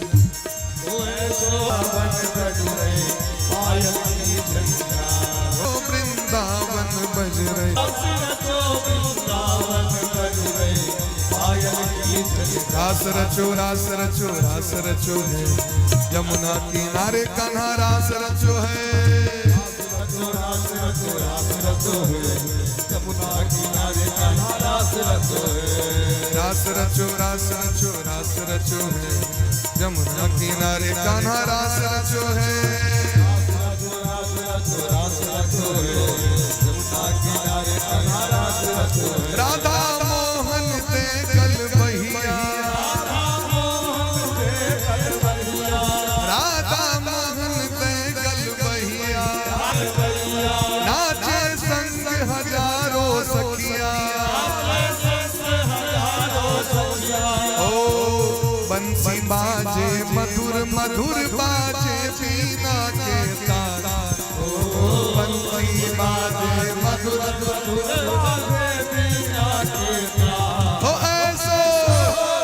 ओ ऐसो बज रही, पायल की झनकार। ओ वृंदावन बज रहे, रास रचो रास रचो रास रचो है, यमुना किनारे कान्हा रास रचो है, रास रचो यमुना किनारे कान्हा रास रचो है, रास रचो रास रचो रास रचो है, यमुना किनारे कान्हा रास रचो है, रास रचो है, यमुना किनारे कान्हा रास रचो है। राधा मोहन ते कल बहिया, राधा मोहन ते कल बहिया, नाचे संग हजारों सखिया, ओ बंसी बाजे मधुर मधुर बाजे बीना के तार, ओ बंसी बाजे मधुर मधुर बाजे बीना के तार। ओ ऐसो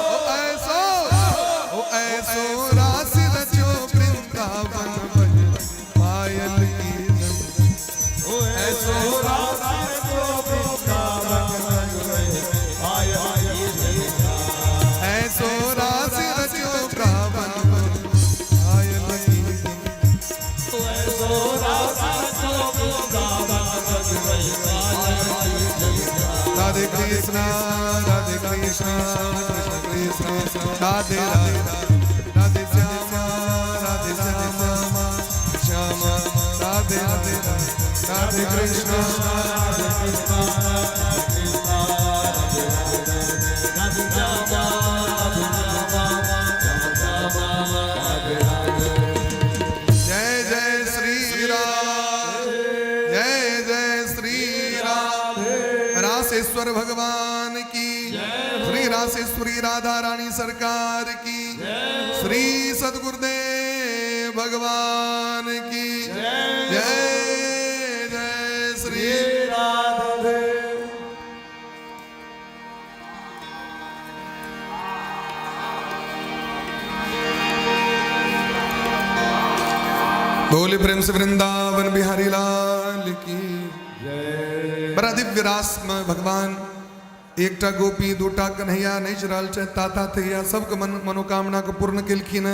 ओ ऐसो ओ ऐसो कृष्ण राधे कृष्ण कृष्ण कृष्ण राधे राधे राधे श्याम राधे श्याम श्याम राधे राधे राधे कृष्ण राधे कृष्ण जय जय श्री राम जय जय श्री राम रासेश्वर भगवान की श्री रासेश्वरी राधा रानी सरकार की श्री सद्गुरुदेव भगवान की जय जय श्री राधे। बोले प्रेम से वृंदावन बिहारी लाल की बड़ा दिव्य रास में भगवान एकटा गोपी दूटा कन्हैया नहीं चराल चाहे ताता थैया सबके मनोकामना को पूर्ण किलखिन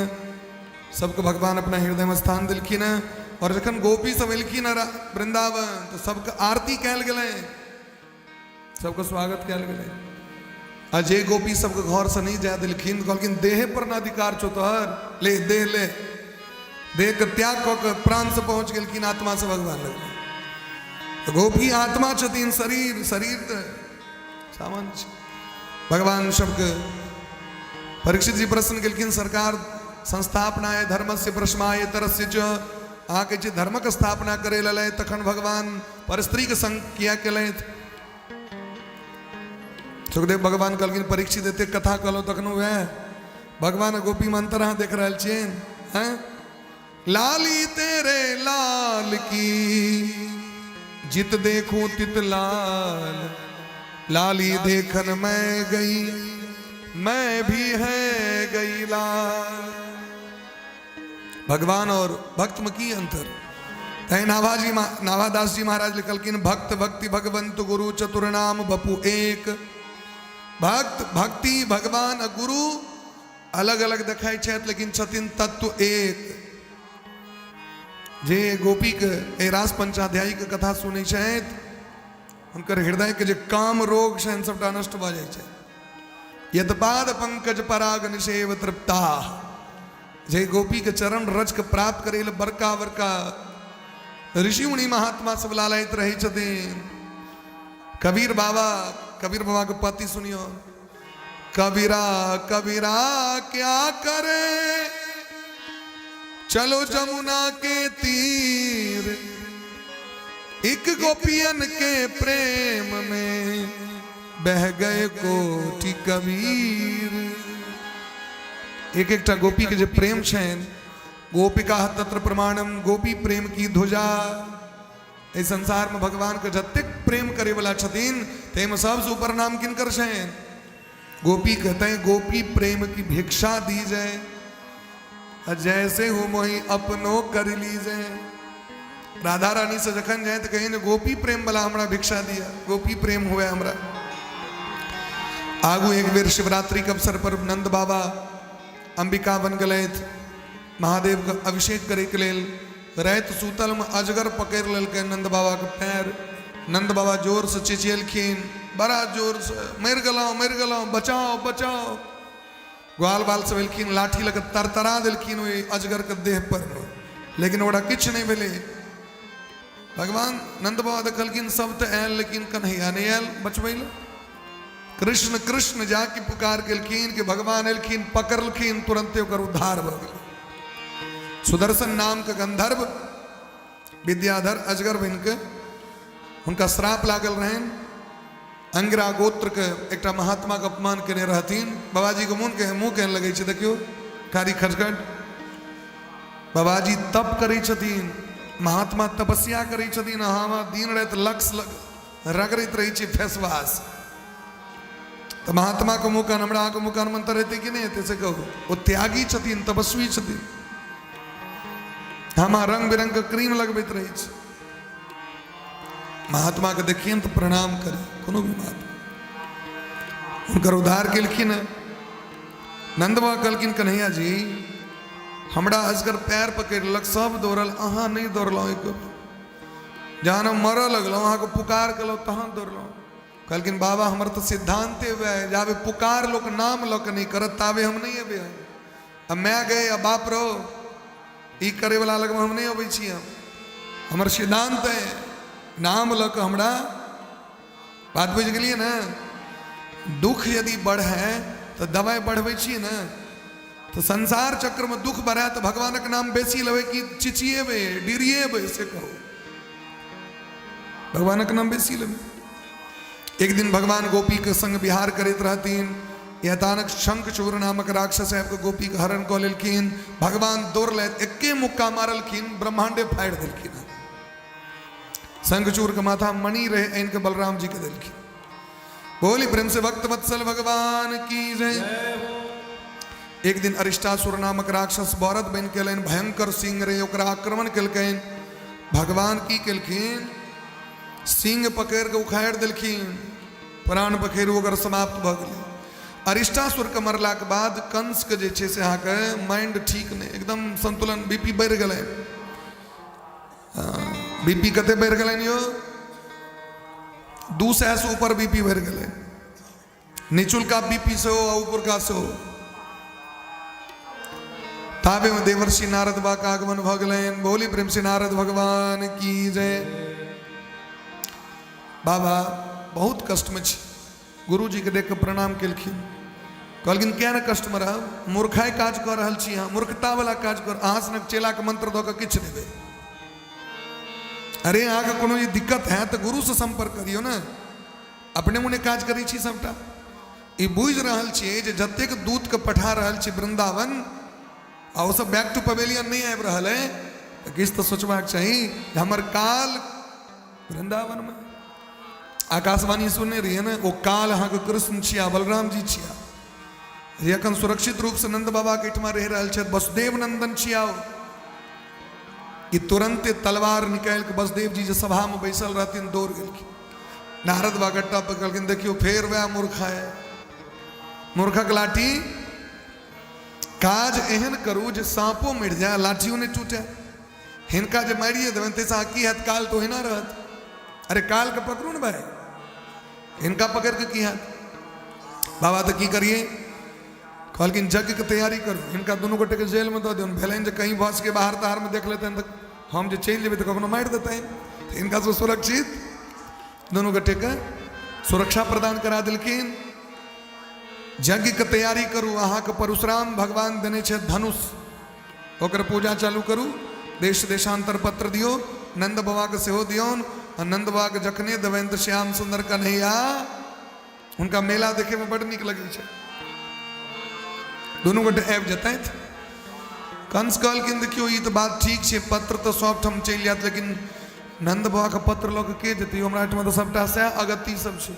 सबको भगवान अपना हृदय में स्थान दिलखिन और जखन गोपी सब एलखिन वृंदावन तो सबके आरती कैल गए सबको स्वागत कैल गए अजय गोपी सबके घर से नहीं जाए दिलखिन कहलखिन देह पर न अधिकार छो तोहर ले देह के त्याग कऽ प्राण से पहुंच गेलखिन आत्मा से भगवान लग गोपी आत्मा छथिन शरीर शरीर तो सामान्य भगवान सबके परीक्षित जी प्रश्न केलखिन सरकार संस्थापनाय धर्म से प्रश्माय तरस्य च अहाँके जे धर्मक स्थापना करे लले तखन भगवान परस्त्री के संग किया केलथि सुखदेव भगवान कहलखिन परीक्षित एते कथा कहलो तखन वह भगवान गोपी में अंतर अहाँ देख रहल छियन हैं लाली तेरे लाल की जित देखूं तित लाल लाली देखन मैं गई मैं भी है गई लाल भगवान और भक्त में की अंतर है नाभादास जी महाराज लिखलकिन भक्त भक्ति भगवंत गुरु चतुर्नाम बपु एक भक्त भक्ति भगवान गुरु अलग अलग देखाई छथि लेकिन छथिन तत्व एक जे गोपी के ए रास पंचाध्यायी के कथा सुनै छथि हुनकर हृदय के जे काम रोग छनि सबटा नष्ट भऽ जाइ छै यदपाद पंकज पराग निषेव तृप्ता जे गोपी के चरण रज के प्राप्त करे ले बड़का बड़का ऋषि मुनि महात्मा सब लालयित रहे छथिन कबीर बाबा के पति सुनियो कबीरा कबीरा क्या करे चलो जमुना के तीर एक गोपियन के प्रेम में बह गए कोटि कबीर एक एकटा गोपी के जो प्रेम छन गोपिका तत्र प्रमाणम गोपी प्रेम की ध्वजा इस संसार में भगवान के जतेक प्रेम करे वाला छथिन तेम सबसे ऊपर नाम किनकर छन गोपी कहते हैं गोपी प्रेम की भिक्षा दी जाए जैसे हो मोही अपनो कर लीजे राधा रानी से जखन जाए तो कहीं गोपी प्रेम वाला हमरा भिक्षा दिया गोपी प्रेम हुए हमरा आगू एक बेर शिवरात्रि के अवसर पर नंद बाबा अंबिका बन गए महादेव का अभिषेक करे के लेल रात सूतल में अजगर पकड़ ललके नंद बाबा के पैर नंद बाबा जोर से चिचियलखिन बड़ा जोर से मर गलो बचाओ बचाओ ग्वाल बाल सब एलखिन लाठी लग तरतरा दिलखिन अजगर के देह पर लेकिन ओरा किछ नहीं भेले भगवान नंद बाबा देखलखिन सब तो आयल लेकिन कन्हैया नहीं आयल बचबै ले कृष्ण कृष्ण जाके पुकार केलखिन कि भगवान एलखिन पकड़लखिन तुरंते ओकर उद्धार भ गेल सुदर्शन नाम के गंधर्व विद्याधर अजगर बन के उनका श्राप लागल रहन अंगिरा गोत्र के एक महात्मा के अपमान केने रहथिन बाबाजी के मुंह कहने लगे छे देखियो कारी खटखट बाबाजी तप करे छथिन महात्मा तपस्या करे छथिन हम दिन रात लक्ष्य रगड़ित रही छे फेसवास तो महात्मा के मुँह कान हमरा के मुँह कान मंत्र रहते कि नहीं से कहो वो त्यागी छथिन तपस्वी छथिन हम रंग बिरंग के क्रीम लगबैत रही छे महात्मा के देखिए तो प्रणाम करे कोनो भी महात्मा उनकर उद्धार केलखिन नंद बाबा कहलखिन कन्हैया जी हमरा अजगर पैर पकड़लक सब दौड़ल अहाँ नहीं दौड़लहुँ एक जहाँ हम मरऽ लगलहुँ अहाँ को पुकार केलहुँ तहाँ दौड़लहुँ कहलकिन बाबा हमार तो सिद्धांते हुए जावे पुकार लोग नाम लोग नहीं करत तावे हम नहीं अबे। अब मैं गए अब बाप रो ई करे वाला लग हम नहीं अबै छी। हमर सिद्धांत है नाम लक हमरा बात बुझ गेलिए ना। दुख यदि बढ़े तो दवाई बढ़बै छी ना। तो संसार चक्र में दुख बढ़े तो भगवानक नाम बेसी लेवे कि चिचिएबे डिरिएबे से कहो भगवानक नाम बेसी लेवे। एक दिन भगवान गोपी के संग विहार करते रहतीन। अचानक शंखचूर नामक राक्षस के गोपी के हरण कऽ लेलखिन। भगवान दौड़ ले एके मुक्का मारलखिन ब्रह्मांडे फाड़ देलखिन। शंखचूर के माथा मणि रहे ऐन के बलराम जी के देलखिन। बोली प्रेम से भक्त वत्सल भगवान की जय। एक दिन अरिष्टासुर नामक राक्षस बौरत बन के लेन भयंकर सिंह रे ओकरा आक्रमण केलकैन। भगवान की केलखिन सिंह पकड़ के उखाड़ देलखिन। प्राण पखेरु ओकर समाप्त भ गेलै। अरिष्टासुर के मरला के बाद कंस के जे छै से अहाँ के माइंड ठीक नहीं एकदम संतुलन बीपी बढ़ गए। बीपी कते बढ़ गए यो 200 से ऊपर बीपी बढ़ गए। निचुल का बीपी से हो ऊपर का से हो। ताबे में देवर्षि नारद बा का आगमन भ गेलैन। बोली प्रेम से नारद भगवान की जय। बाबा बहुत कष्ट में छी। गुरु जी के देख के प्रणाम केलखिन। कहलखिन क्या न कष्ट में रह मूर्खाई काज कर रहल छी। अहाँ मूर्खता वाला काज कर। अहाँ सनक चेला के मंत्र दऽ के किछु नहि देबै। अरे अहाँ के कोनो ये दिक्कत है तो गुरु से संपर्क करियो ना। अपने मुने काज करै छी सबटा। ई बुझ रहल छियै जे जतेक दूत के पठा रहल छी वृंदावन आ ओ सब बैक टू पवेलियन नहीं आबि रहल है तो किछु तो सोचबाक चाही। हमर काल वृंदावन में आकाशवाणी सुनने रहिए ना। वो काल अहाँ के कृष्ण छिया बलराम जी छिया। जे अखन सुरक्षित रूप से नंद बाबा के ठमा रह रहल छथि वसुदेव नंदन छिया। कि तुरंते तलवार निकाल के वसुदेव जी जे सभा में बैसल रहथिन दौड़ गेलखिन। नारद बा गट्टा पकड़लखिन। देखियो फेर वह मूर्खा है। मूर्खक लाठी काज एहन करू जे सांपो मर जाए लाठियों ने टूटे। हिनका जे मारिए देवन तेसा की हत काल तो हिना रहत। अरे काल के पकड़ू न भाई इनका पकड़ के की हत। बाबा तो की करिए कहलखिन यज्ञ के तैयारी करू। इनका दोनों गोटे के जेल में दो दियौन। भेलन जे कहीं बस के बाहर तहार में देख लेते हैं तो हम जो चल जेबे तो कखनो मार देते हैं। तो इनका से सुरक्षित दोनों गोटे के सुरक्षा प्रदान करा दिलखिन। यज्ञ के तैयारी करू। अहाँ के परशुराम भगवान देने छे धनुष ओकर पूजा चालू करू। देश देशांतर पत्र दियो। नंद बाबा के सेहो दियौन। नंद बाबा के जखने देवें तो श्याम सुंदर कन्हैया उनका मेला देखे में बड़ निक लगे छे। दोनों गोटे आबि जतै। कंस कहलखिन देखियो ई तो बात ठीक छे पत्र तो सब ठाम चलि जायत लेकिन नंद बाबा के पत्र लऽ के जेतै। हमरा एहिठाम तो सबटा सएह अगति सब छे।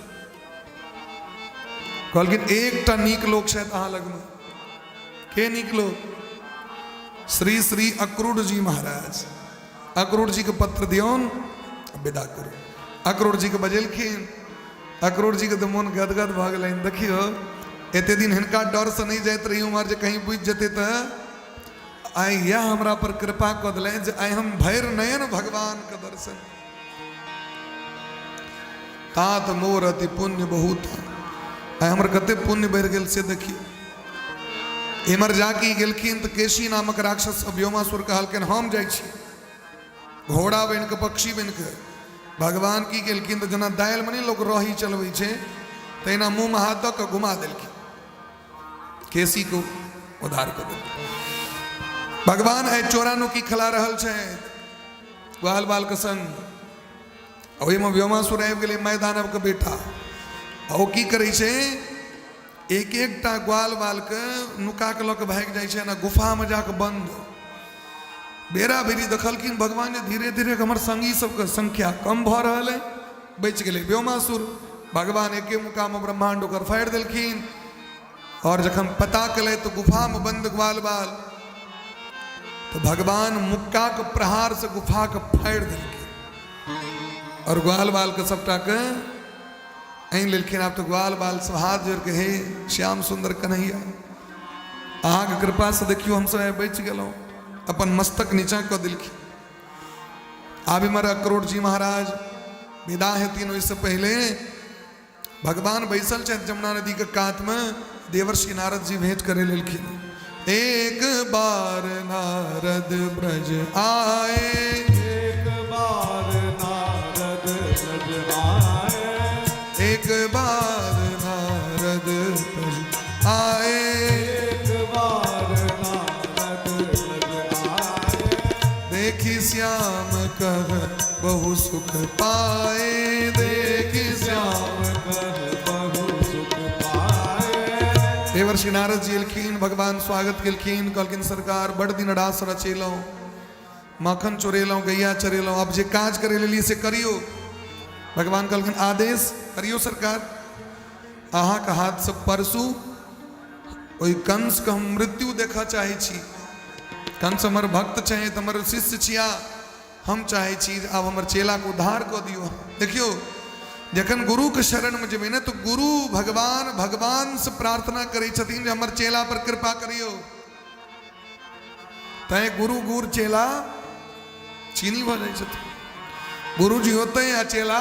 कहलखिन एकटा नीक लोक छथि अहाँ लग में। के नीक लोक? श्री श्री अक्रूर जी महाराज। अक्रूर जी के पत्र दियौन विदा करू। अक्रूर जी के बजेलखिन। अक्रूर जी के तो मन गदगद भ गेलनि। देखियो एते दिन हिनका डर से नहीं जाइत रही उमर जे कहीं बुझ जेते तो आइ यह हमरा पर कृपा कऽ देले जे आइ हम भैर नयन भगवान के दर्शन। तात मोर अति पुण्य बहुत। आइ हमर कते पुण्य बढ़ गेल से देखिए। इमर जाकी गेलखिन तो केशी नामक राक्षस व्योमासुर कहलखिन हम जाइ छी घोड़ा बन के पक्षी बन के। भगवान की गेलखिन तो जना दालि में नहीं लोग रही चलबै छे तहिना मुँह में हाथ दऽ के घुमा देलखिन। केसी को उधार कर देलखिन। भगवान आइ चोरानो की खिला रहल छे ग्वाल बाल के संग। ओहि में व्योमासुर आबि गेलै मैदानव के बेटा। ओ की करे छे एक एकटा ग्वाल बाल के नुका के लऽ के भागि जाइ छे ना गुफा में जाके बंद। बेरा बेरी देखलखिन भगवान जे धीरे धीरे हमर संगी सबके संख्या कम भ रहल है। बचि गेलै व्योमासुर। भगवान एके मुका में ब्रह्मांड ओकर फाड़ि देलखिन। और जखन पता कले तो गुफा में बंद ग्वाल बाल तो भगवान मुक्का के प्रहार से गुफा के फाड़ि देलखिन। और ग्वाल बाल के सबटा के आनि लेलखिन। आब तो ग्वाल बाल सब हाथ जोड़ के हे श्याम सुंदर कन्हैया अहाँ के कृपा से देखियो हम सब बचि गेलहुँ। अपन मस्तक नीचा कऽ देलखिन। आब इमर अक्रूर जी महाराज विदा हेथिन ओहिसँ पहले भगवान बैसल छथि जमुना नदी के कात में, देवर्षि नारद जी भेंट करे लेलखिन। एक बार नारद ब्रज आए, एक बार नारद ब्रज आए, एक बार नारद ब्रज आए, एक बार नारद ब्रज आए। देखी श्याम कह बहु सुख पाए, देखी श्याम बहु सुख पाए। देवर्षि नारद जी एलखिन, भगवान स्वागत केलखिन, कहलखिन सरकार बड़ दिन अड़ास रचेलौं, माखन चोरेलौं, गैया चरेलौं, अब जे काज करे लेलिए से करियो। भगवान कहलखिन आदेश करियो सरकार। अहाँ के हाथ से परसू ओहि कंस के हम मृत्यु देखा चाहे छी। कंस हमर भक्त छे, हमर शिष्य छिया, हम चाहे छी आब हमर चेला को उद्धार कऽ दियो। देखियो जखन गुरु के शरण में जेबै ना तो गुरु भगवान से प्रार्थना करै छथिन जे हमर चेला पर कृपा करियो। तैं गुरु गुर चेला चीनी भऽ जाइ छथिन। गुरु जी होते या चेला,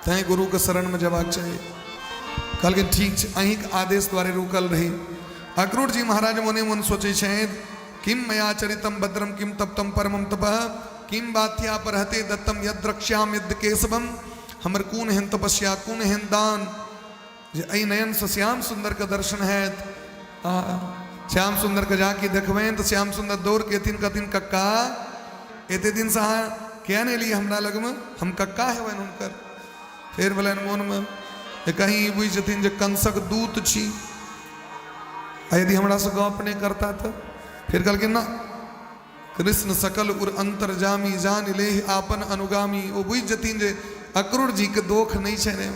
तैं गुरु के शरण में जबाक चाहिए। कहलखिन ठीक छै, अहीं के आदेश द्वारे रुकल रही। अक्रूर जी महाराज मोने मन सोचे छथि, किम मया चरितम भद्रम किम तप्तम परमम तपः किम बात्या परहते दत्तम यद रक्ष्याम यद केशवम। हमर कौन हेन तपस्या कौन हेन दान जे अई नयन से श्याम सुंदर के दर्शन हैत। श्याम सुंदर के जाके देखबें तो श्याम सुंदर दौड़ के कहथिन कक्का एते दिन से अहाँ क्या नहीं लिए हमरा लग में, हम कक्का हेबन हुनकर। फिर बोलन मोन में कहीं बुझ जथिन जे कंसक दूत छी, यदि हमरा से गप नहीं करता तो। फिर कहलखिन ना, कृष्ण सकल उर अंतरजामी जान ले आपन अनुगामी। वो बुझ जथिन जे अक्रूर जी के दोख नहीं छे रे।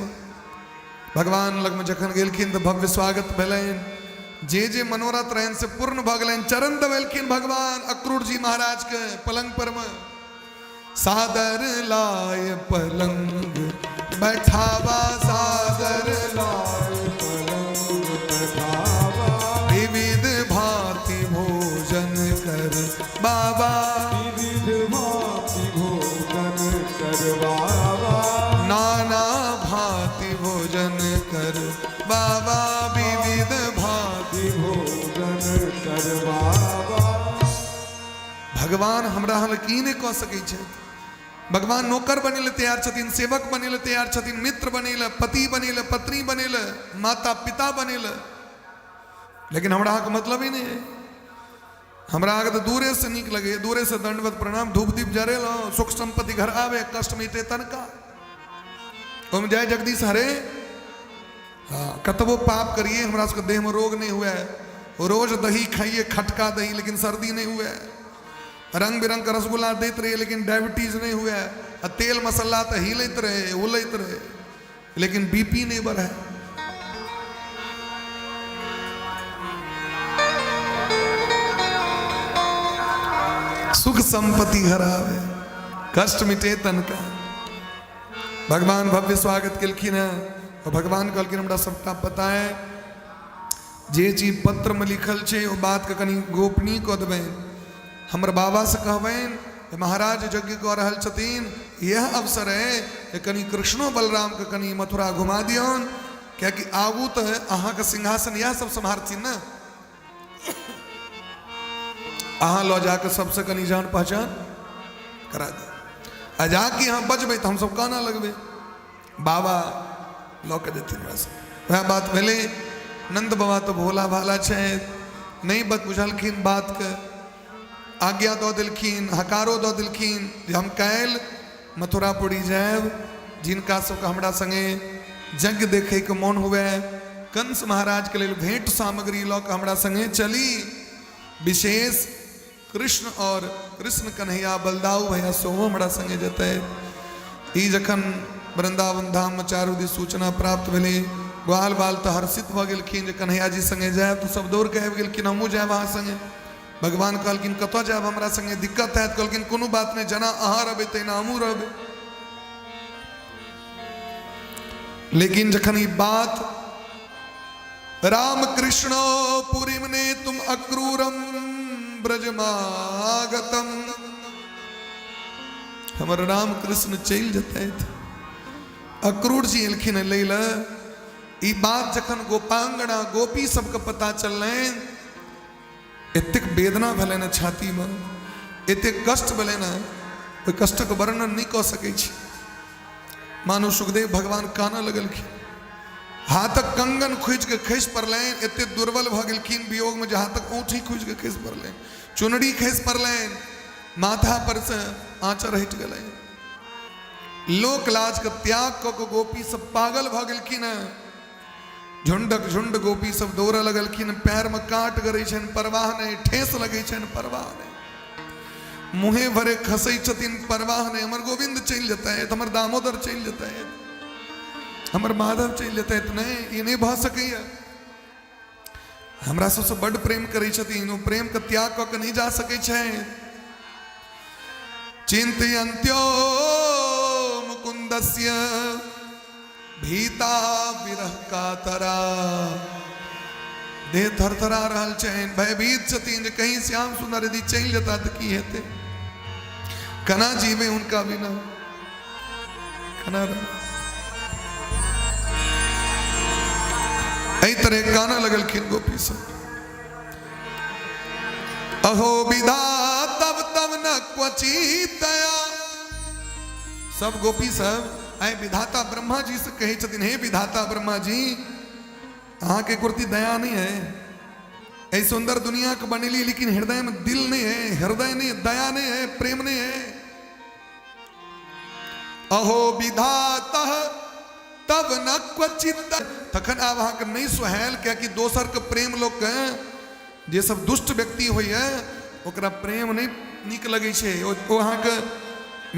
भगवान लग में जखन गेलखिन तो भव्य स्वागत भेलैन, जे मनोरथ रहन से पूर्ण भ गेलैन। चरण दबेलखिन भगवान अक्रूर जी महाराज के पलंग पर में। सादर लाय पलंग बैठावा, सादर लाय पलंग बैठावा, विविध भांति भोजन कर बाबा, विविध भांति भोजन करवावा, नाना भांति भोजन कर बाबा, विविध भांति भोजन करवावा। भगवान हमरा हल की नहीं कह सकै छै। भगवान नौकर बने ले तैयार छथिन, सेवक बने ले तैयार छथिन, मित्र बने ले, पति बने ले, पत्नी बने ले, माता पिता बने ले, लेकिन हमरा के मतलब ही नहीं है। हमरा के तो दूरे से नीक लगे, दूरे से दंडवत प्रणाम धूप दीप जरे लो, सुख संपत्ति घर आवे, कष्ट मिटे तनका। ओम जय जगदीश हरे। हाँ, कतबो पाप करिए हमरा सबके देह में रोग नहीं हुआ है। रोज दही खाइए, खटका दही, लेकिन सर्दी नहीं हुआ है। रंग बिरंग का रसगुल्ला देते रहे लेकिन डायबिटीज नहीं हुआ है। तेल मसाला तो हिलत रहे उलत रहे लेकिन बीपी नहीं बढ़ा है। सुख संपत्ति हरावे, कष्ट मिटे तन का। भगवान भव्य स्वागत केलखिन है और भगवान कहलखिन हमरा सबका पता है जे चीज पत्र में लिखल छे वो बात के कनी गोपनीय कऽ देबैन। हमर बाबा से कहबैन महाराज यज्ञ कऽ रहल छथिन, यह अवसर है कि कनी कृष्णो बलराम के कनी मथुरा घुमा दियौन, क्योंकि आगू तो अहाँ के सिंहासन यह सब संभारथिन न। अहाँ लो जाके सबसे कनी जान पहचान करा दे। आ जाके यहाँ बजबै तो हम सब काना लगबे, बाबा लऽ के देथिन। वह बात भेले। नंद बाबा तो भोला भाला छे, नहीं बुझलखिन बात के, आज्ञा दऽ देलखिन, हकारो दऽ देलखिन जे हम काल्हि मथुरापुरी जायब, जिनका सबके हमरा संगे यज्ञ देखे के मोन हुए, कंस महाराज के लिए भेंट सामग्री लऽ के हमरा संगे चली। विशेष कृष्ण और कृष्ण कन्हैया बलदाऊ भैया सेहो हमरा संगे जेतै। ई जखन वृंदावन धाम में चारू दिस सूचना प्राप्त भेलै, ग्वाल बाल तो हर्षित भऽ गेलखिन जे कन्हैया जी संगे जायब, तो सब दौड़ के आबि गेलखिन हमहूँ जायब अहाँ संगे। भगवान कहलखिन कतऽ जायब हमरा संगे, दिक्कत हैत? कहलखिन कोनो बात नहीं, जना अहाँ रहबै तहिना हमहूँ रहबै। लेकिन जखन ई बात राम कृष्ण पुरी ने तुम अक्रूरम ब्रजमागतम, हमर राम कृष्ण चल जते अक्रूर जी एलखिन लैल ई बात जखन गोपांगना गोपी सबके पता चललै एतेक वेदना भेलै न छाती में, एतेक कष्ट भेलै न, ओहि कष्टक वर्णन नहीं कऽ सकै छी। मानो सुखदेव भगवान कानऽ लगलखिन, हाथक कंगन खोज के खसि पड़लनि, एते दुर्बल भऽ गेलखिन वियोग में जे हाथक औँठी खोज के खसि पड़लनि, चुनरी खसि पड़लनि, माथा पर से आँचर हटि गेलनि। लोक लाज के त्याग कऽ के गोपी सब पागल भऽ गेलखिन। झुंडक झुंड गोपी सब दौड़ऽ लगलखिन, पैर में काट गरै छनि परवाह नहीं, ठेस लगै छनि परवाह नहीं, मुँहे भरे खसै छथिन परवाह नहीं। हमर गोविंद चलि जेतै, हमर दामोदर चलि जेतै, हमर माधव चलि जेतै, नहीं ई नहीं भऽ सकैया। हमरा सबसे बड़ प्रेम करै छथिन, ओ प्रेम के त्याग कऽ के नहीं जा सकै छै। चिंतयन्त्यो मुकुंदस्य भीता विरह कातरा, देह थरथरा रहल छनि, भयभीत छथिन जे कहीं श्याम सुंदर यदि चलि जेता तऽ की हेतै, कना जीवे उनका बिना, कना एहि तरह गाना लगलखिन गोपी सब। अहो विधातव तब न क्वचित दया, सब गोपी सब आए विधाता ब्रह्मा जी से कहे छथिन, हे विधाता ब्रह्मा जी अहाँ के कुर्ती दया नहीं है, ऐ सुंदर दुनिया को बनेली लेकिन हृदय में दिल नहीं है, हृदय नहीं, दया नहीं है, प्रेम नहीं है। अहो विधाता तब न क्वचित, तखन आब अहाँ के नहीं सुहायल, क्या कि दोसर के प्रेम लोग के जे सब दुष्ट व्यक्ति होइए ओकरा प्रेम नहीं नीक लगे छै, ओ अहाँ के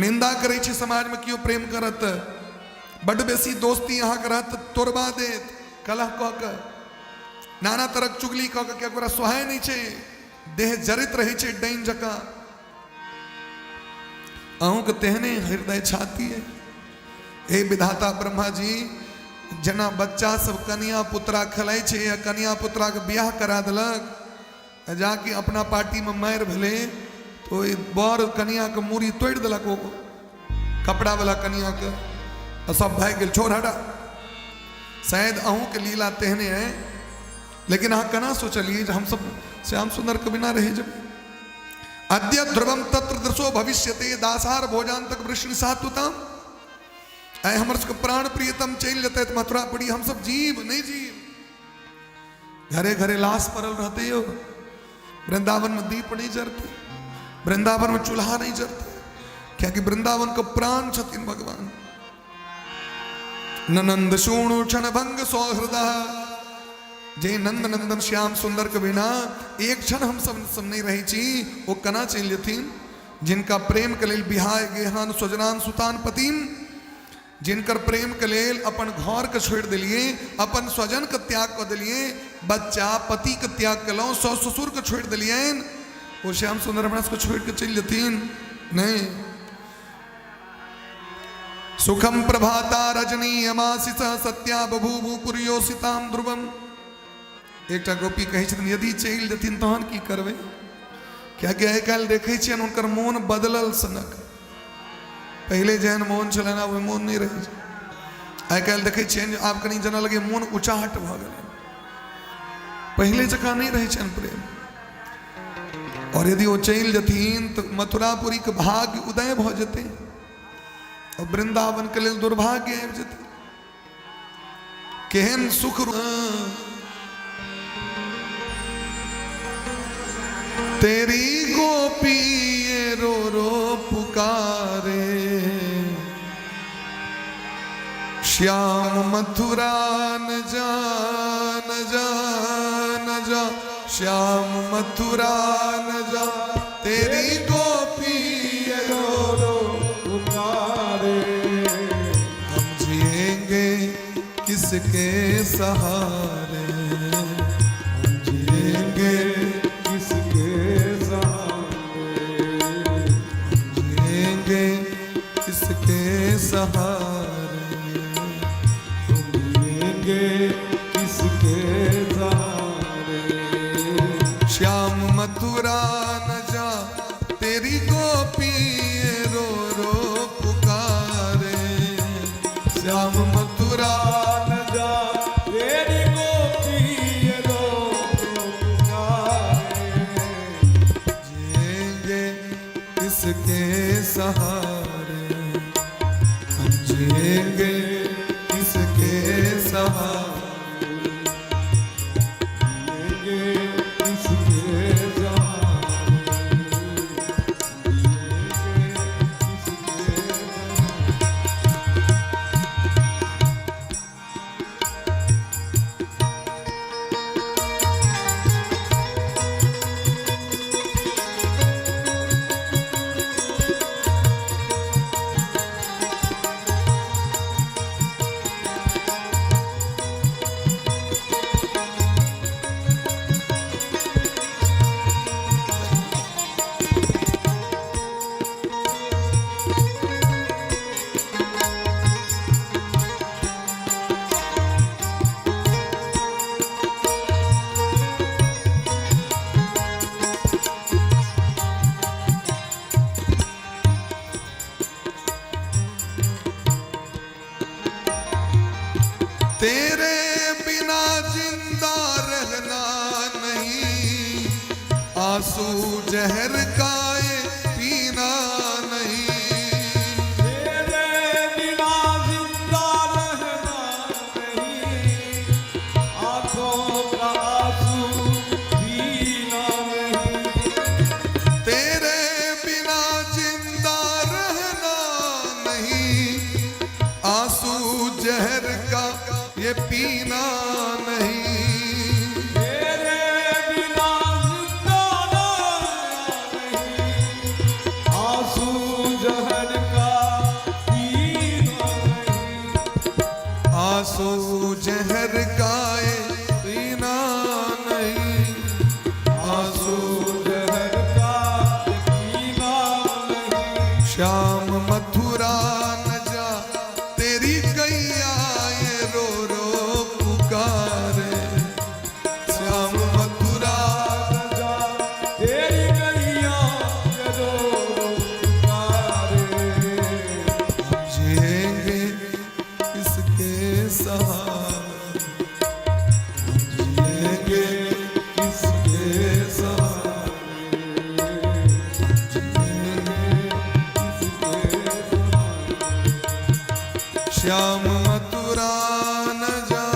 निंदा करे छै, समाज में क्यों प्रेम करत, बड़ बेसी दोस्ती अहाँ के रहत तोड़बा देत, कलह कऽ के नाना तरह चुगली कऽ के ओकरा सोहाय नहीं छै, देह जरित रहे छै डाइन जकाँ। अहूँ के तेहने हृदय छाती है। हे विधाता ब्रह्मा जी, जना बच्चा सब कन्या पुत्रा खेलाइ छै या कन्या पुत्रा के बियाह करा देलक, जाके अपना पार्टी में मारि भेले तो बर कन्या के मूड़ी तोड़ देलक, वो कपड़ा वाला कन्या के, सब भाग गेल, छोड़ हटा। शायद अहूँ के लीला तेहने है, लेकिन अहाँ कना सोचलिए हम सब श्याम सुंदर के बिना रहे जब। अद्य ध्रुवम तत्र दृशो भविष्यते दासार भोजान तक वृष्णि सात्वताम, ऐ हमर सबके प्राण प्रियतम चल जेते तो मथुरा पड़ी, हम सब जीव नहीं जीव, घरे घरे लाश पड़ल रहते हो, वृंदावन में दीप नहीं जरते, वृंदावन में चूल्हा नहीं जरते, क्या कि वृंदावन का प्राण छथिन भगवान। ननंद शूणु क्षण भंग सौहृदः, जे नंद नंदन श्याम सुंदर के बिना एक क्षण हम सब नहीं रही छी, वो कना चल जेथिन, जिनका प्रेम के लेल बिहाय गेहान स्वजनान सुतान पतिम, जिनकर प्रेम के लेल अपन घर के छोड़ दिलिए, अपन स्वजन के त्याग कर दिलिए, बच्चा पति के त्याग कलौ, सास ससुर के छोड़ दिलिए, वो श्याम सुंदर हमरा को छोड़ के चल जतीन नहीं। सुखम प्रभाता रजनी अमासित सत्या बभूभू पुरियोसिताम ध्रुवम, एकटा गोपी कहे छथिन यदि चल जतीन तहन की करबे, क्या कि आइ काल्हि देखे छियनि हुनकर मोन बदलल सनक, पहले जेहन मोन छलनि आब मोन नहीं रहे। आइ काल्हि देखे छियनि आब कनी जना लगे मोन उचाहट भऽ गेलै, पहले जकाँ नहीं रहे छनि प्रेम। और यदि वो चल जथिन तो मथुरापुरी के भाग्य उदय भ जेते और वृंदावन के लेल दुर्भाग्य आबि जेते। केहन सुख तेरी गोपी ये रो रो पुकारे, श्याम मथुरा न जा न जा न जा, श्याम मथुरा न जा, तेरी गोपी ये रो रो पुकारे, हम जिएंगे किसके सहारे, हम जिएंगे किसके सहारे, जिएंगे किसके सहारे, श्याम मथुरा न जा, तेरी गोपी रो रो पुकारे, श्याम जिएंगे किसके सहारे, तेरे बिना जिंदा रहना नहीं, आंसू जहर का ये पीना नहीं। तेरे बिना जिंदा रहना नहीं, आंखों का आंसू पीना नहीं। तेरे बिना जिंदा रहना नहीं, आंसू जहर का ये पीना नहीं। तेरे बिना जिंदा रहना नहीं, आंसू जहर का पीना नहीं। आंसू जहर का ये पीना नहीं, आंसू जहर का पीना नहीं। श्याम मथुरा न जा तेरी गैया ये रो रो पुकारे। श्याम मथुरा न जा तेरी गैया ये रो रो पुकारे। जिएंगे किसके सहारे, जिएंगे किसके सहारे, जिएंगे किसके सहारे। श्याम मथुरा न जा।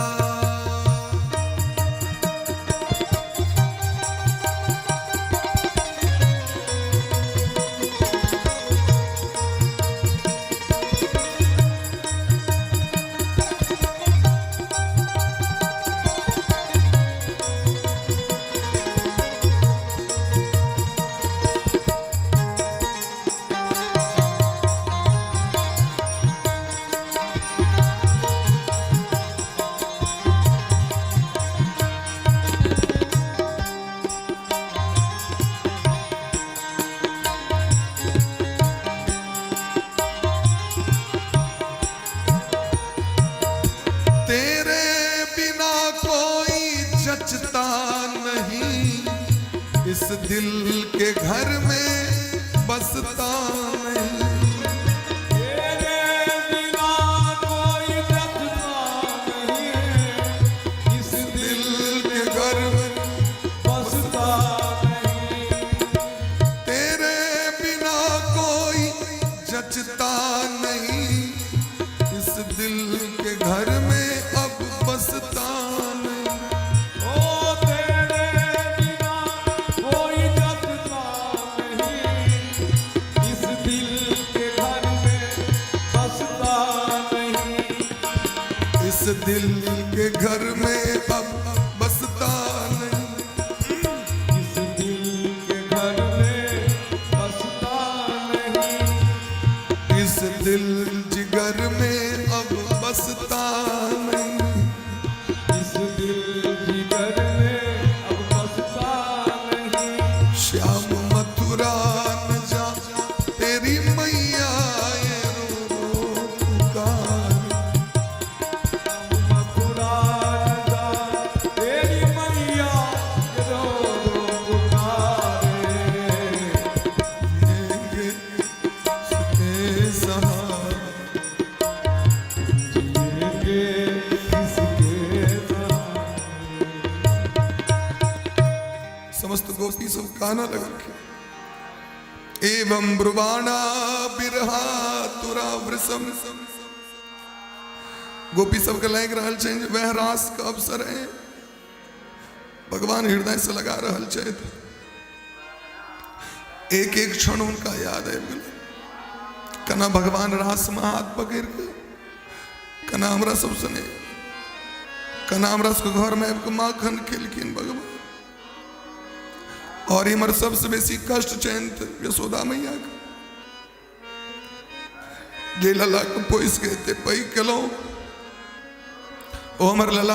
तेरे बिना कोई जचता नहीं, इस दिल के घर में बसता नहीं। तेरे बिना कोई जचता नहीं, इस दिल के घर में बसता नहीं। तेरे बिना कोई जचता नहीं, इस दिल के घर में अब बसता नहीं। ओ तेरे बिना कोई जचता नहीं, इस दिल के घर में बसता नहीं। इस दिल के घर में अब बसता नहीं। इस दिल के घर में बसता नहीं। इस दिल जिगर में अब बसता नहीं। इस दिल जिगर में अब बसता नहीं। श्याम मथुरा न जा तेरी मैया ये रो रो पुकारे। मथुरा न जा तेरी मैया रो रो पुकारे। जिएंगे किसके सहारे, जिएंगे किसके सहारे। समस्त गोपी सब गाना लगा के एवं ब्रुवाणा बिरहा तुरा वृषम गोपी सबके लाग रहल छै जे वह रास के अवसर है, भगवान हृदय से लगा रहल छै। एक एक क्षण उनका याद आबि गेलै, कना भगवान रास में हाथ पकड़ के, कना हमरा सब सने, कना हमरा सबके घर में आबि के माखन खेलखिन भगवान। और इमर सबसे बेसी कष्ट छैन यशोदा मैया के, जे लला के पोस के एते पैघ केलहुँ, ओ हमर लला